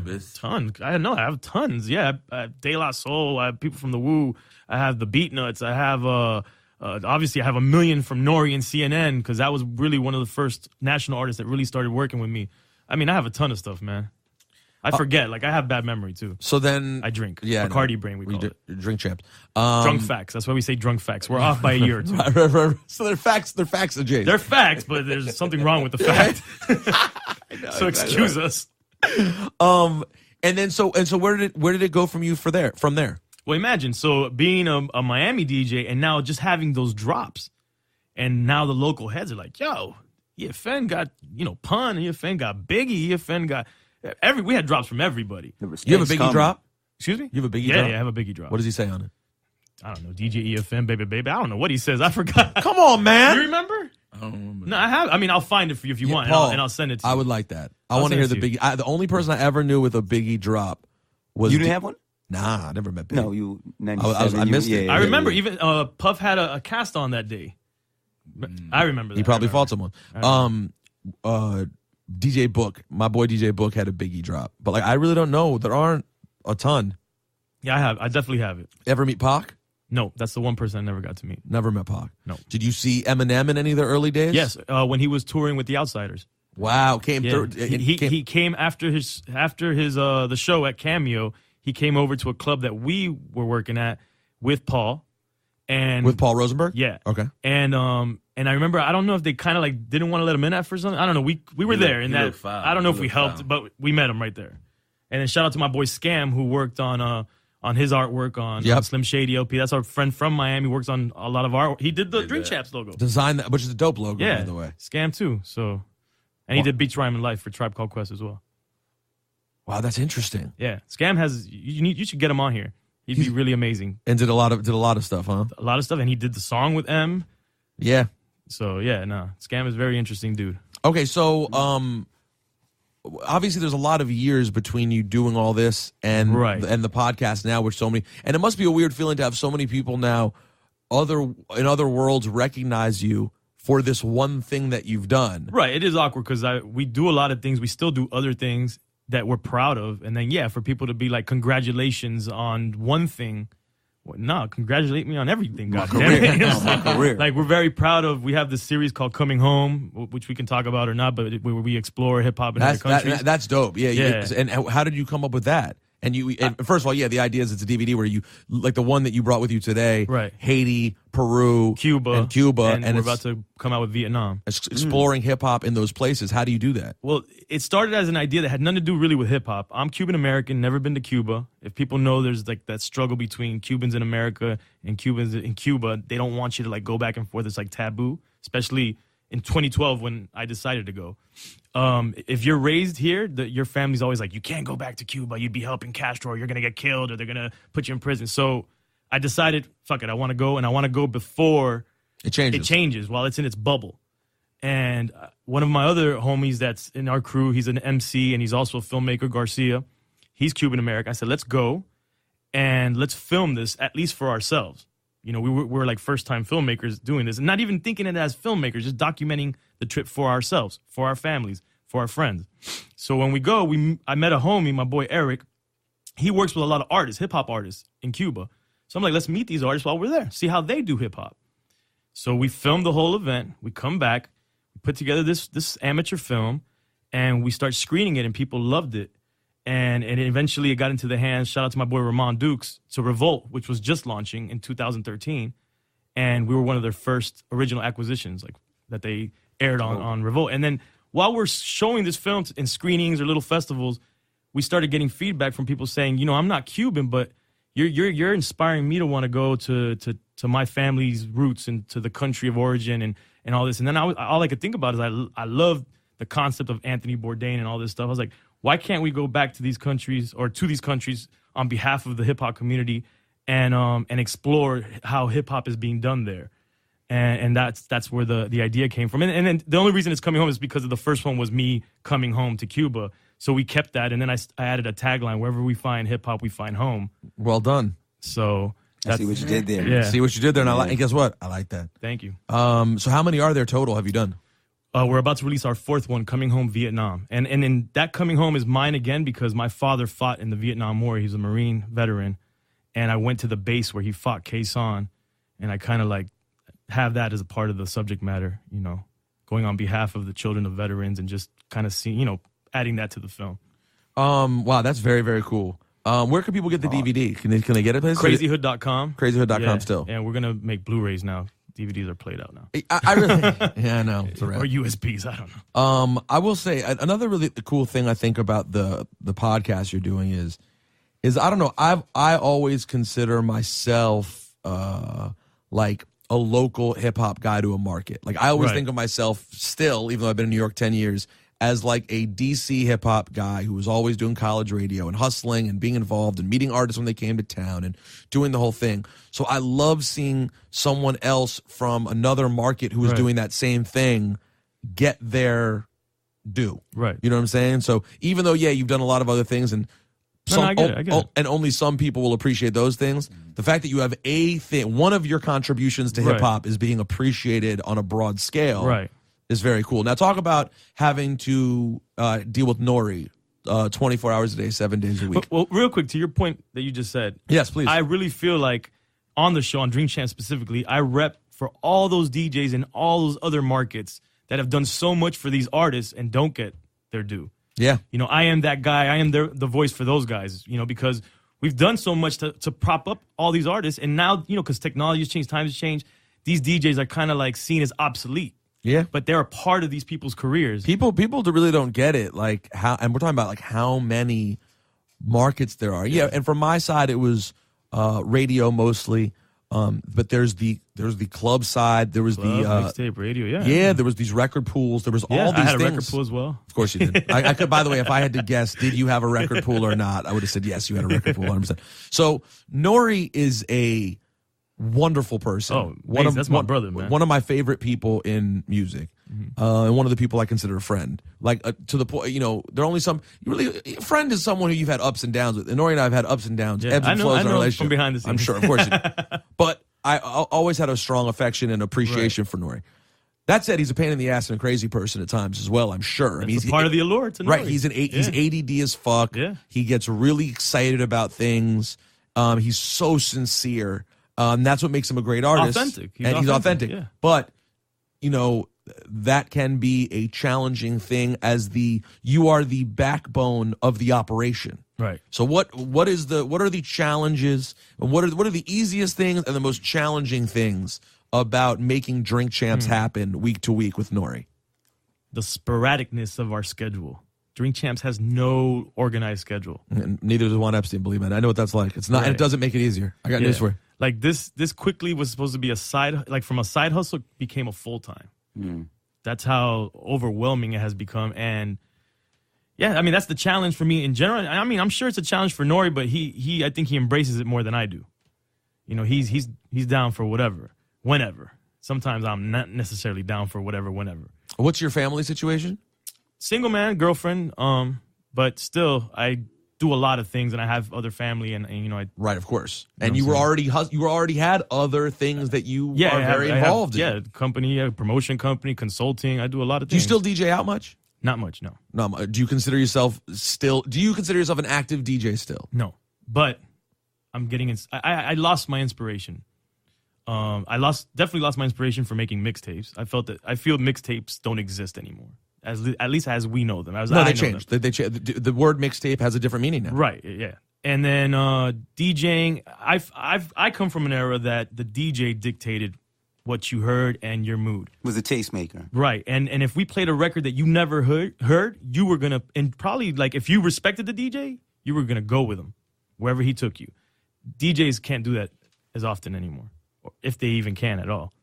I have tons. Yeah, I have De La Soul. I have people from the Woo. I have the Beat Nuts. I have obviously I have a million from Nori and CNN because that was really one of the first national artists that really started working with me. I mean, I have a ton of stuff, man. I forget. Like I have bad memory too. So then I drink. Yeah, Bacardi brain. We call it drink champs. Drunk facts. That's why we say drunk facts. We're off by a year or two. So they're facts. They're facts, Jays. They're facts, but there's something wrong with the fact. So excuse us. And then so where did it go from there? Well, imagine being a Miami DJ and now just having those drops, and now the local heads are like, "Yo, EFN got Pun, EFN got Biggie, EFN got we had drops from everybody." You have a Biggie drop? Excuse me? You have a Biggie drop? Yeah, I have a Biggie drop. What does he say on it? I don't know. DJ EFN, baby, baby. I don't know what he says. I forgot. Come on, man. You remember? I don't remember. No, I have. I mean, I'll find it for you if you want, Paul, and I'll send it to you. I would like that. I want to hear the Biggie. The only person I ever knew with a Biggie drop was You didn't have one? Nah, I never met Biggie. No, you. 97, I missed it. I remember even Puff had a cast on that day. I remember that. He probably fought someone. DJ Book, my boy DJ Book had a Biggie drop, but like I really don't know. There aren't a ton. Yeah, I definitely have it. Ever meet Pac? No, that's the one person I never got to meet. Never met Pac. No. Did you see Eminem in any of the early days? Yes, when he was touring with the Outsiders. Wow, Yeah. He came after his the show at Cameo. He came over to a club that we were working at with Paul. And with Paul Rosenberg? Yeah. Okay. And I remember, I don't know if they kind of like didn't want to let him in at first. I don't know. We were there, and that I don't know if we helped, but we met him right there. And then shout out to my boy Scam, who worked on his artwork on Slim Shady LP. That's our friend from Miami. Works on a lot of art. He did the Drink Champs logo. Designed that, which is a dope logo, by the way. Scam too. So, and he did Beats Rhyme in Life for Tribe Called Quest as well. Wow, that's interesting. Yeah, Scam has you should get him on here. He'd be really amazing. And did a lot of stuff, huh? A lot of stuff, and he did the song with M. Yeah. So Scam is a very interesting dude. Okay, so obviously there's a lot of years between you doing all this and the podcast now, which so many, and it must be a weird feeling to have so many people now, in other worlds, recognize you for this one thing that you've done. Right, it is awkward because we do a lot of things. We still do other things that we're proud of, and then for people to be like, congratulations on one thing. Well, no, congratulate me on everything. God damn it. My career. Like, we're very proud of. We have this series called Coming Home, which we can talk about or not, but where we explore hip hop in other countries. That's dope. Yeah. And how did you come up with that? And first of all, the idea is it's a DVD where you, like the one that you brought with you today, right? Haiti, Peru, Cuba, and we're about to come out with Vietnam. Exploring hip hop in those places. How do you do that? Well, it started as an idea that had nothing to do really with hip hop. I'm Cuban American, never been to Cuba. If people know there's like that struggle between Cubans in America and Cubans in Cuba, they don't want you to like go back and forth. It's like taboo, especially in 2012 when I decided to go. If you're raised here, your family's always like, you can't go back to Cuba. You'd be helping Castro, or you're going to get killed, or they're going to put you in prison. So I decided, fuck it, I want to go, and I want to go before it changes while it's in its bubble. And one of my other homies that's in our crew, he's an MC, and he's also a filmmaker, Garcia. He's Cuban-American. I said, let's go, and let's film this, at least for ourselves. You know, we're like first-time filmmakers doing this, and not even thinking it as filmmakers, just documenting the trip for ourselves, for our families, for our friends. So when we go, I met a homie, my boy Eric. He works with a lot of artists, hip-hop artists in Cuba. So I'm like, let's meet these artists while we're there, see how they do hip-hop. So we filmed the whole event. We come back, we put together this amateur film, and we start screening it, and people loved it. And eventually it got into the hands, shout out to my boy Ramon Dukes, to Revolt, which was just launching in 2013. And we were one of their first original acquisitions, like that they aired on Revolt. And then while we're showing this film in screenings or little festivals, we started getting feedback from people saying, you know, I'm not Cuban, but you're inspiring me to want to go to my family's roots and to the country of origin and all this. And then all I could think about is I love the concept of Anthony Bourdain and all this stuff. I was like, why can't we go back to these countries or to these countries on behalf of the hip hop community and explore how hip hop is being done there? And that's where the idea came from. And then the only reason it's coming home is because of the first one was me coming home to Cuba. So we kept that, and then I added a tagline: wherever we find hip hop, we find home. Well done. So I see what you did there. Yeah. See what you did there, and guess what? I like that. Thank you. So how many are there total? Have you done? We're about to release our fourth one, Coming Home Vietnam. And in that Coming Home is mine again because my father fought in the Vietnam War. He's a Marine veteran. And I went to the base where he fought Khe Sanh. And I kind of like have that as a part of the subject matter, you know, going on behalf of the children of veterans and just kind of seeing, you know, adding that to the film. Wow, that's very, very cool. Where can people get the DVD? Can they get it? Crazyhood.com. Crazyhood.com still. And we're going to make Blu-rays now. DVDs are played out now. I really, yeah, I know. It's a wrap. Or USBs, I don't know. I will say another really cool thing I think about the podcast you're doing is I don't know. I always consider myself like a local hip hop guy to a market. Like I always think of myself still, even though I've been in New York 10 years, as like a DC hip hop guy who was always doing college radio and hustling and being involved and meeting artists when they came to town and doing the whole thing. So I love seeing someone else from another market who is doing that same thing get their due. Right. You know what I'm saying? So even though, you've done a lot of other things and I get it. And only some people will appreciate those things. The fact that you have a thing, one of your contributions to hip hop is being appreciated on a broad scale. Right. Is very cool. Now talk about having to deal with Nori 24 hours a day, 7 days a week. Well, real quick, to your point that you just said. Yes, please. I really feel like on the show, on Dream Champ specifically, I rep for all those DJs in all those other markets that have done so much for these artists and don't get their due. Yeah. You know, I am that guy. I am the voice for those guys, you know, because we've done so much to prop up all these artists. And now, you know, because technology has changed, times have changed, these DJs are kind of like seen as obsolete. Yeah, but they're a part of these people's careers. People really don't get it. Like how, and we're talking about like how many markets there are. Yeah, and from my side, it was radio mostly. But there's the club side. There was mixtape radio. Yeah. There was these record pools. There was all these I had things. a record pool as well. Of course you did. I could. By the way, if I had to guess, did you have a record pool or not? I would have said yes. You had a record pool, 100%. So Nori is a wonderful person. Oh, that's my brother, man. One of my favorite people in music, and one of the people I consider a friend. Like to the point, you know, there are only some. A friend is someone who you've had ups and downs with. And Nori and I have had ups and downs, ebbs and flows in our relationship. From behind the scenes. I'm sure, of course. But I always had a strong affection and appreciation for Nori. That said, he's a pain in the ass and a crazy person at times as well, I'm sure. I mean, he's part of the allure to Nori. Right, he's ADD as fuck. Yeah. He gets really excited about things. He's so sincere. That's what makes him a great artist. He's authentic. Yeah. But, you know, that can be a challenging thing as you are the backbone of the operation. Right. So what are the challenges, and what are the easiest things and the most challenging things about making Drink Champs happen week to week with Nori? The sporadicness of our schedule. Drink Champs has no organized schedule. And neither does Juan Epstein, believe it. I know what that's like. It's not, and it doesn't make it easier. I got news for you. Like this quickly was supposed to be from a side hustle became a full-time. That's how overwhelming it has become. And yeah, I mean, that's the challenge for me in general. I mean, I'm sure it's a challenge for Nori, but I think he embraces it more than I do. You know, he's down for whatever, whenever. Sometimes I'm not necessarily down for whatever, whenever. What's your family situation? Single man, girlfriend, but still, I do a lot of things, and I have other family, and you know, right, of course. And you already had other things that you are very involved in. Yeah, company, promotion company, consulting. I do a lot of things. Do you still DJ out much? Not much, no. No. Do you consider yourself an active DJ still? No, but I'm getting. I lost my inspiration. Definitely lost my inspiration for making mixtapes. I feel mixtapes don't exist anymore. At least as we know them. They changed. They changed. The word mixtape has a different meaning now. Right. Yeah. And then DJing. I come from an era that the DJ dictated what you heard and your mood. Was a tastemaker. Right. And if we played a record that you never heard, you were gonna, and probably like if you respected the DJ, you were gonna go with him wherever he took you. DJs can't do that as often anymore, or if they even can at all.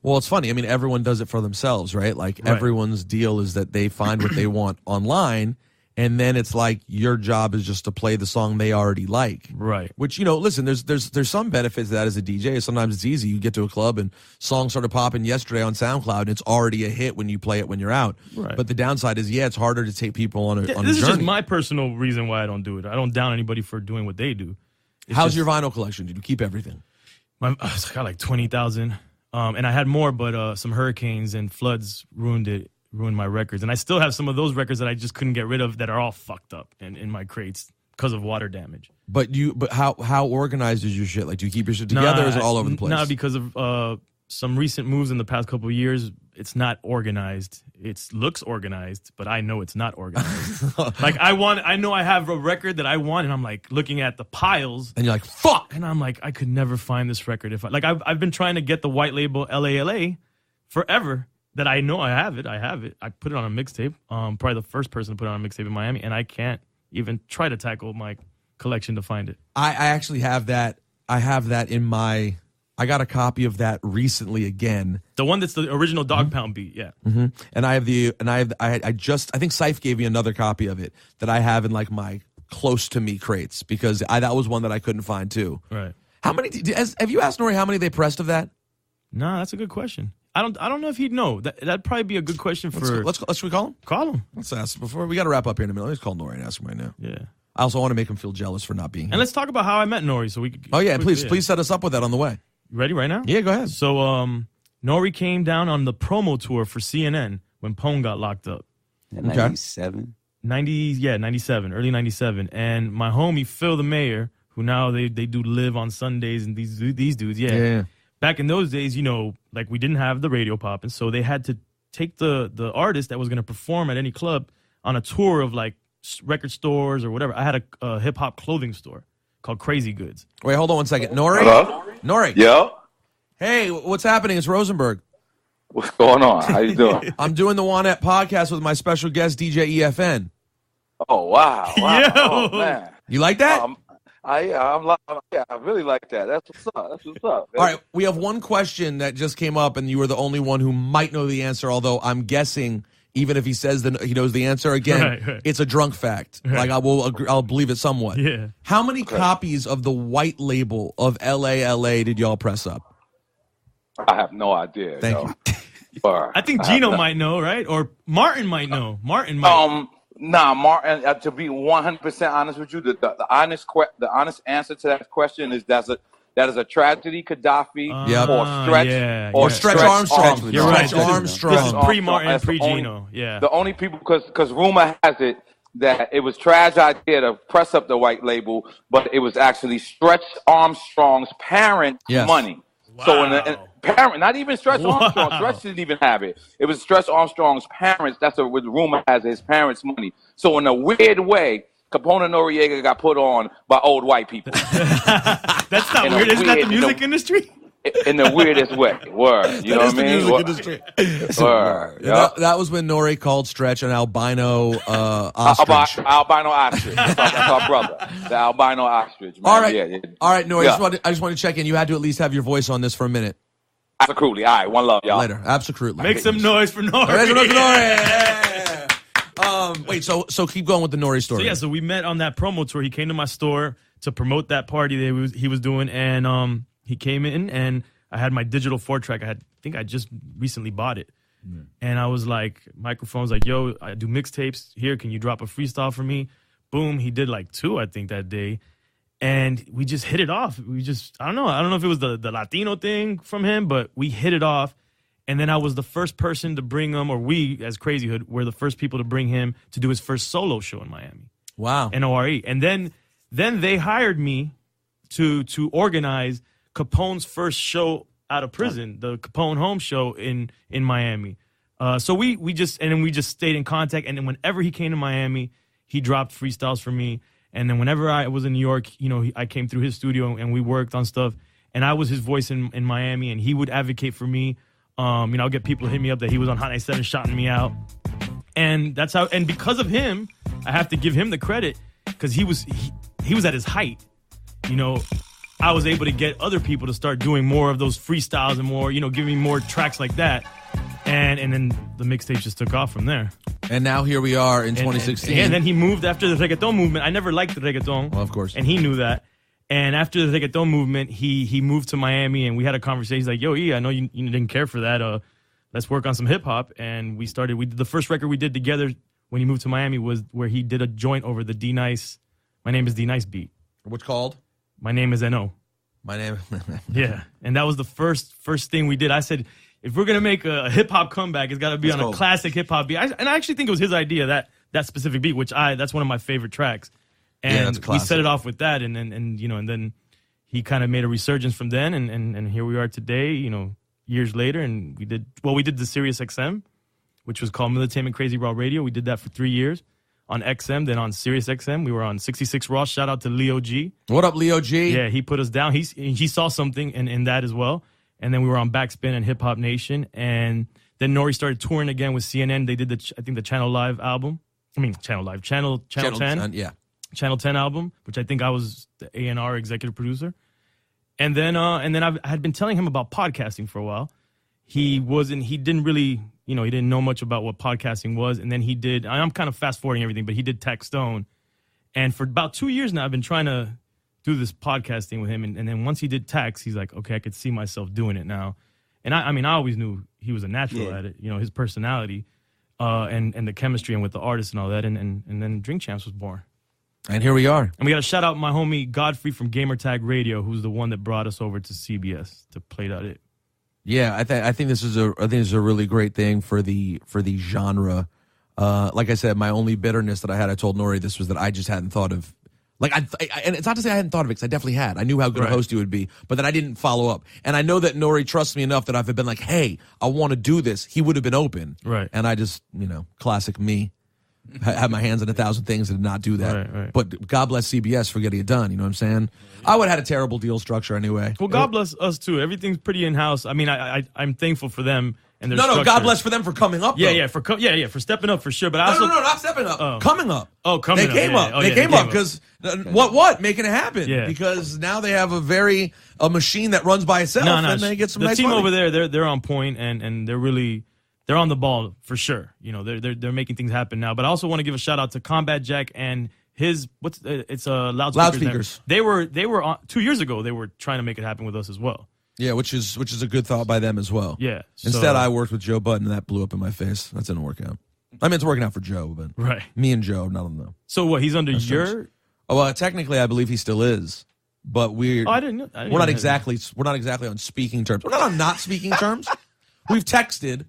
Well, it's funny. I mean, everyone does it for themselves, right? Like everyone's deal is that they find what they want online, and then it's like your job is just to play the song they already like. Right. Which, you know, listen, there's some benefits to that as a DJ. Sometimes it's easy. You get to a club and songs started popping yesterday on SoundCloud, and it's already a hit when you play it when you're out. Right. But the downside is, it's harder to take people on a journey. This is just my personal reason why I don't do it. I don't down anybody for doing what they do. How's your vinyl collection? Did you keep everything? I got like 20,000. And I had more, but some hurricanes and floods ruined my records. And I still have some of those records that I just couldn't get rid of that are all fucked up in my crates because of water damage. But how organized is your shit? Like, do you keep your shit together or is it all over the place? No, because of some recent moves in the past couple of years. It's not organized. It looks organized, but I know it's not organized. Like I know I have a record that I want, and I'm like looking at the piles, And you're like, fuck. and I'm like, I could never find this record. If I've been trying to get the white label LALA forever. That I know I have it. I put it on a mixtape. Probably the first person to put it on a mixtape in Miami, and I can't even try to tackle my collection to find it. I actually have that. I have that in my. I got a copy of that recently again. The one that's the original Dog Pound beat, yeah. Mm-hmm. And I think Ciph gave me another copy of it that I have in like my close to me crates because that was one that I couldn't find too. Right. How many? Have you asked Nori how many they pressed of that? No, that's a good question. I don't know if he'd know. That'd probably be a good question for. Should we call him? Call him. Let's ask before we got to wrap up here in a minute. Let's call Nori and ask him right now. Yeah. I also want to make him feel jealous for not being here. And let's talk about how I met Nori, so we could. Oh yeah, please set us up with that on the way. You ready right now? Yeah, go ahead. So Nori came down on the promo tour for CNN when Pone got locked up. 97? 97, early 97. And my homie Phil the Mayor, who now they do live on Sundays, and these dudes, Yeah. Back in those days, like we didn't have the radio pop, and so they had to take the artist that was going to perform at any club on a tour of like record stores or whatever. I had a hip hop clothing store called Crazy Goods. Wait, hold on one second. Nori? Hello? Nori. Yo, Hey, what's happening? It's Rosenberg. what's going on? How you doing? I'm doing the JuanEp podcast with my special guest, DJ EFN. Oh, wow. Yo. Oh, man. You like that? I really like that. That's what's up. All right, we have one question that just came up, and you were the only one who might know the answer, although I'm guessing even if he says that he knows the answer, again, Right. it's a drunk fact. Right. Like, I'll believe it somewhat. Yeah. How many copies of the white label of LALA did y'all press up? I have no idea. Thank you. I think Gino might know, right? Or Martin might know. Martin might. Martin. To be 100% honest with you, the honest answer to that question is that is a tragedy, Gaddafi, or Stretch, or Stretch Armstrong. You're right. Stretch Armstrong. This is pre-Martin, pre-Gino. Yeah. The only people, because rumor has it that it was Trag's idea to press up the white label, but it was actually Stretch Armstrong's parents' money. Wow. So parent, not even Stretch Armstrong. Stretch didn't even have it. It was Stretch Armstrong's parents. That's what the rumor has, his parents' money. So in a weird way, Capone and Noriega got put on by old white people. That's not weird. Isn't that the music industry? In the weirdest way. Word. You know what I mean? Industry. Word. Yeah. That was when Nori called Stretch an albino ostrich. Albino ostrich. That's our brother. The albino ostrich. Man. All right. Yeah. All right, Nori, I just want to check in. You had to at least have your voice on this for a minute. Absolutely. All right. One love, y'all. Later. Absolutely. Make some noise for Nori. Make some noise for Nori. Wait, so keep going with the Nori story. So we met on that promo tour. He came to my store to promote that party that he was doing, and he came in, and I had my digital 4-track. I think I just recently bought it. And I was like, microphone's like, yo, I do mixtapes here. Can you drop a freestyle for me? Boom. He did like 2, I think, that day. And we just hit it off. I don't know if it was the Latino thing from him, but we hit it off. And then I was the first person to bring him, or we as Crazy Hood were the first people to bring him to do his first solo show in Miami. Wow. NORE. And then they hired me to organize Capone's first show out of prison, the Capone Home Show in Miami. So we just stayed in contact. And then whenever he came to Miami, he dropped freestyles for me. And then whenever I was in New York, I came through his studio and we worked on stuff. And I was his voice in Miami, and he would advocate for me. I'll get people to hit me up that he was on Hot 97 shouting me out. And that's how. And because of him, I have to give him the credit because he was at his height. I was able to get other people to start doing more of those freestyles and more, giving me more tracks like that. And then the mixtape just took off from there. And now here we are in 2016. And then he moved after the reggaeton movement. I never liked the reggaeton. Well, of course. And he knew that. And after the reggaeton movement, he moved to Miami, and we had a conversation. He's like, yo, I know you didn't care for that. Let's work on some hip-hop. And we did the first record we did together when he moved to Miami was where he did a joint over the D-Nice, My Name is D-Nice beat. What's called? My Name is N.O. My name. Yeah, and that was the first thing we did. I said, if we're gonna make a hip hop comeback, it's got to be on a classic hip hop beat. And I actually think it was his idea, that specific beat, that's one of my favorite tracks. And we set it off with that, and then he kind of made a resurgence from then, and here we are today. years later, and we did the Sirius XM, which was called Militainment Crazy Raw Radio. We did that for 3 years on XM. Then on Sirius XM, we were on 66 Raw. Shout out to Leo G. What up, Leo G? Yeah, he put us down. He saw something in that as well. And then we were on Backspin and Hip Hop Nation. And then Nori started touring again with CNN. They did the Channel Live album. Channel 10. Yeah. Channel 10 album, which I think I was the A&R executive producer. And then I had been telling him about podcasting for a while. He didn't really, he didn't know much about what podcasting was. And then he did, I'm kind of fast forwarding everything, but he did Tech Stone. And for about 2 years now, I've been trying to do this podcasting with him. And then once he did Tax, he's like, okay, I could see myself doing it now. And I always knew he was a natural at it, his personality and the chemistry and with the artists and all that. And then Drink Champs was born. And here we are. And we got to shout out my homie Godfrey from Gamertag Radio, who's the one that brought us over to CBS to play that it. Yeah, I think this is a really great thing for the genre. Like I said, my only bitterness that I told Nori this was that I just hadn't thought of. And it's not to say I hadn't thought of it, because I definitely had. I knew how good a host he would be, but that I didn't follow up. And I know that Nori trusts me enough that if I've been like, hey, I want to do this, he would have been open. Right. And I just, classic me, had my hands in 1,000 things and did not do that. Right. But God bless CBS for getting it done, you know what I'm saying? I would have had a terrible deal structure anyway. Well, God bless us, too. Everything's pretty in-house. I mean, I'm thankful for them. And their structure. God bless for them for coming up. Yeah, for stepping up for sure. But I also no, not stepping up, coming up. Oh, coming up. They came up. They came up because making it happen. Yeah. Because now they have a machine that runs by itself, and they get some nice team money. over there. They're on point, and they're on the ball for sure. They're making things happen now. But I also want to give a shout out to Combat Jack and his loudspeakers. They were on 2 years ago. They were trying to make it happen with us as well. Yeah, which is a good thought by them as well. Yeah. Instead, I worked with Joe Budden, and that blew up in my face. That didn't work out. I mean, it's working out for Joe, but me and Joe, none of them. So what? He's under your? Oh, well, technically, I believe he still is, but we're not exactly on speaking terms. We're not on not speaking terms. We've texted.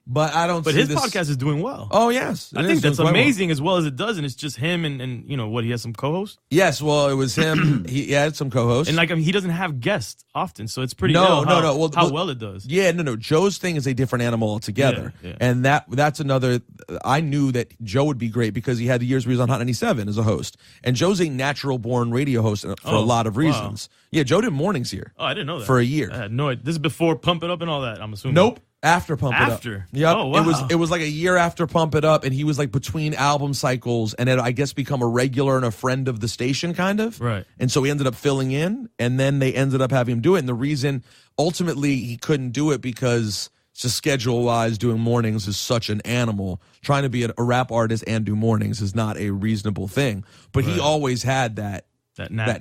But I don't. But see his this. podcast is doing well. Oh yes, I think that's amazing as well as it does, and it's just him and he has some co-hosts. Yes, well, it was him. he had some co-hosts, and he doesn't have guests often, so it's pretty. No. How well it does. Yeah, no. Joe's thing is a different animal altogether, and that's another. I knew that Joe would be great because he had the years where he was on Hot 97 as a host, and Joe's a natural born radio host for a lot of reasons. Wow. Yeah, Joe did mornings here. Oh, I didn't know that for a year. I had no idea. This is before Pump It Up and all that. I'm assuming. Nope. After Pump It Up. After? Yep. Oh, wow. It was like a year after Pump It Up, and he was like between album cycles, and had, I guess, become a regular and a friend of the station, kind of. Right. And so he ended up filling in, and then they ended up having him do it. And the reason, ultimately, he couldn't do it because just schedule-wise, doing mornings is such an animal. Trying to be a rap artist and do mornings is not a reasonable thing. But he always had that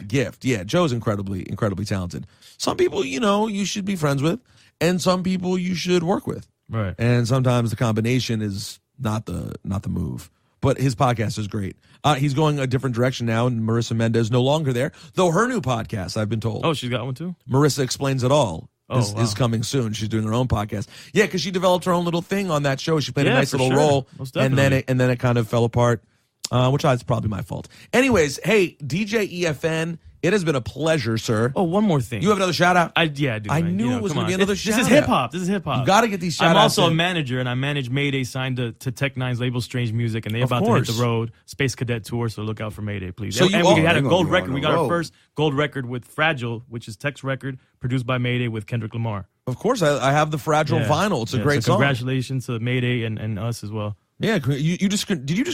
gift. Yeah, Joe's incredibly talented. Some people, you should be friends with. And some people you should work with. Right. And sometimes the combination is not the move. But his podcast is great. He's going a different direction now, and Marissa Mendez no longer there. Though her new podcast, I've been told. Oh, she's got one too? Marissa Explains It All is coming soon. She's doing her own podcast. Yeah, because she developed her own little thing on that show. She played a nice little role. And then it kind of fell apart, which is probably my fault. Anyways, hey, DJ EFN. It has been a pleasure, sir. Oh, one more thing. You have another shout-out? I do. I knew it was going to be another shout-out. This is hip-hop. You got to get these shout-outs. I'm also a manager, and I manage Mayday, signed to Tech Nine's label Strange Music, and they're about to hit the road. Space Cadet Tour, so look out for Mayday, please. We had a gold record. We got our first gold record with Fragile, which is Tech's record, produced by Mayday with Kendrick Lamar. Of course, I have the Fragile vinyl. It's a great song. Congratulations to Mayday and us as well. Yeah, did you just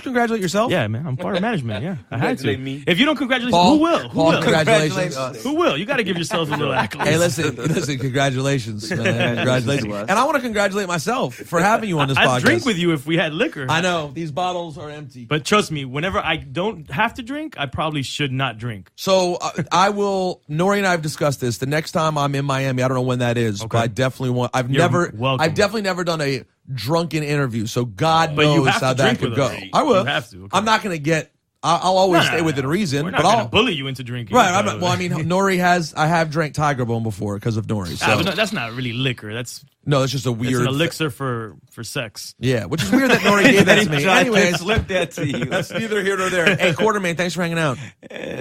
congratulate yourself? Yeah, man, I'm part of management. Yeah, I had to. Me. If you don't congratulate, Paul, who will? Congratulations. Who will? You got to give yourself a little accolade. Hey, listen, congratulations, man. Congratulations. And I want to congratulate myself for having you on this podcast. I'd drink with you if we had liquor. I know these bottles are empty, but trust me, whenever I don't have to drink, I probably should not drink. So I will. Nori and I have discussed this. The next time I'm in Miami, I don't know when that is, but I definitely want. I've definitely never done a drunken interview, so God knows how that could go. I will. You have to. Okay. I'm not going to get. I'll always stay within reason, but I'll bully you into drinking. Right. Nori has. I have drank Tiger Bone before because of Nori. So but no, that's not really liquor. That's No, it's just a It's weird an elixir for sex. Yeah, which is weird that Nori gave that to me. Anyways, slip that to you. that's neither here nor there. Hey, Quarterman, thanks for hanging out.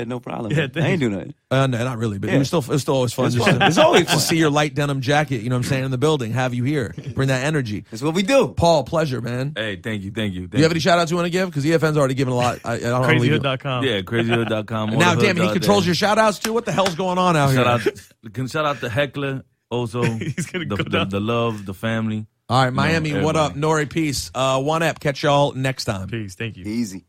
No problem. Yeah, I ain't doing nothing. No, not really, but it was still always fun. It's always to fun. see your light denim jacket. You know what I'm saying, in the building. Have you here? Bring that energy. That's what we do. Paul, pleasure, man. Hey, thank you. Do you have any shout outs you want to give? Because EFN's already given a lot. I don't want to leave it. Crazyhood.com. Yeah, crazyhood.com. Now, damn it, he controls your shout outs too. What the hell's going on out here? Shout out to Heckler. Also, He's gonna go down. the love, the family. All right, Miami, what everybody. up? Nori, peace. JuanEp, catch y'all next time. Peace. Thank you. Easy.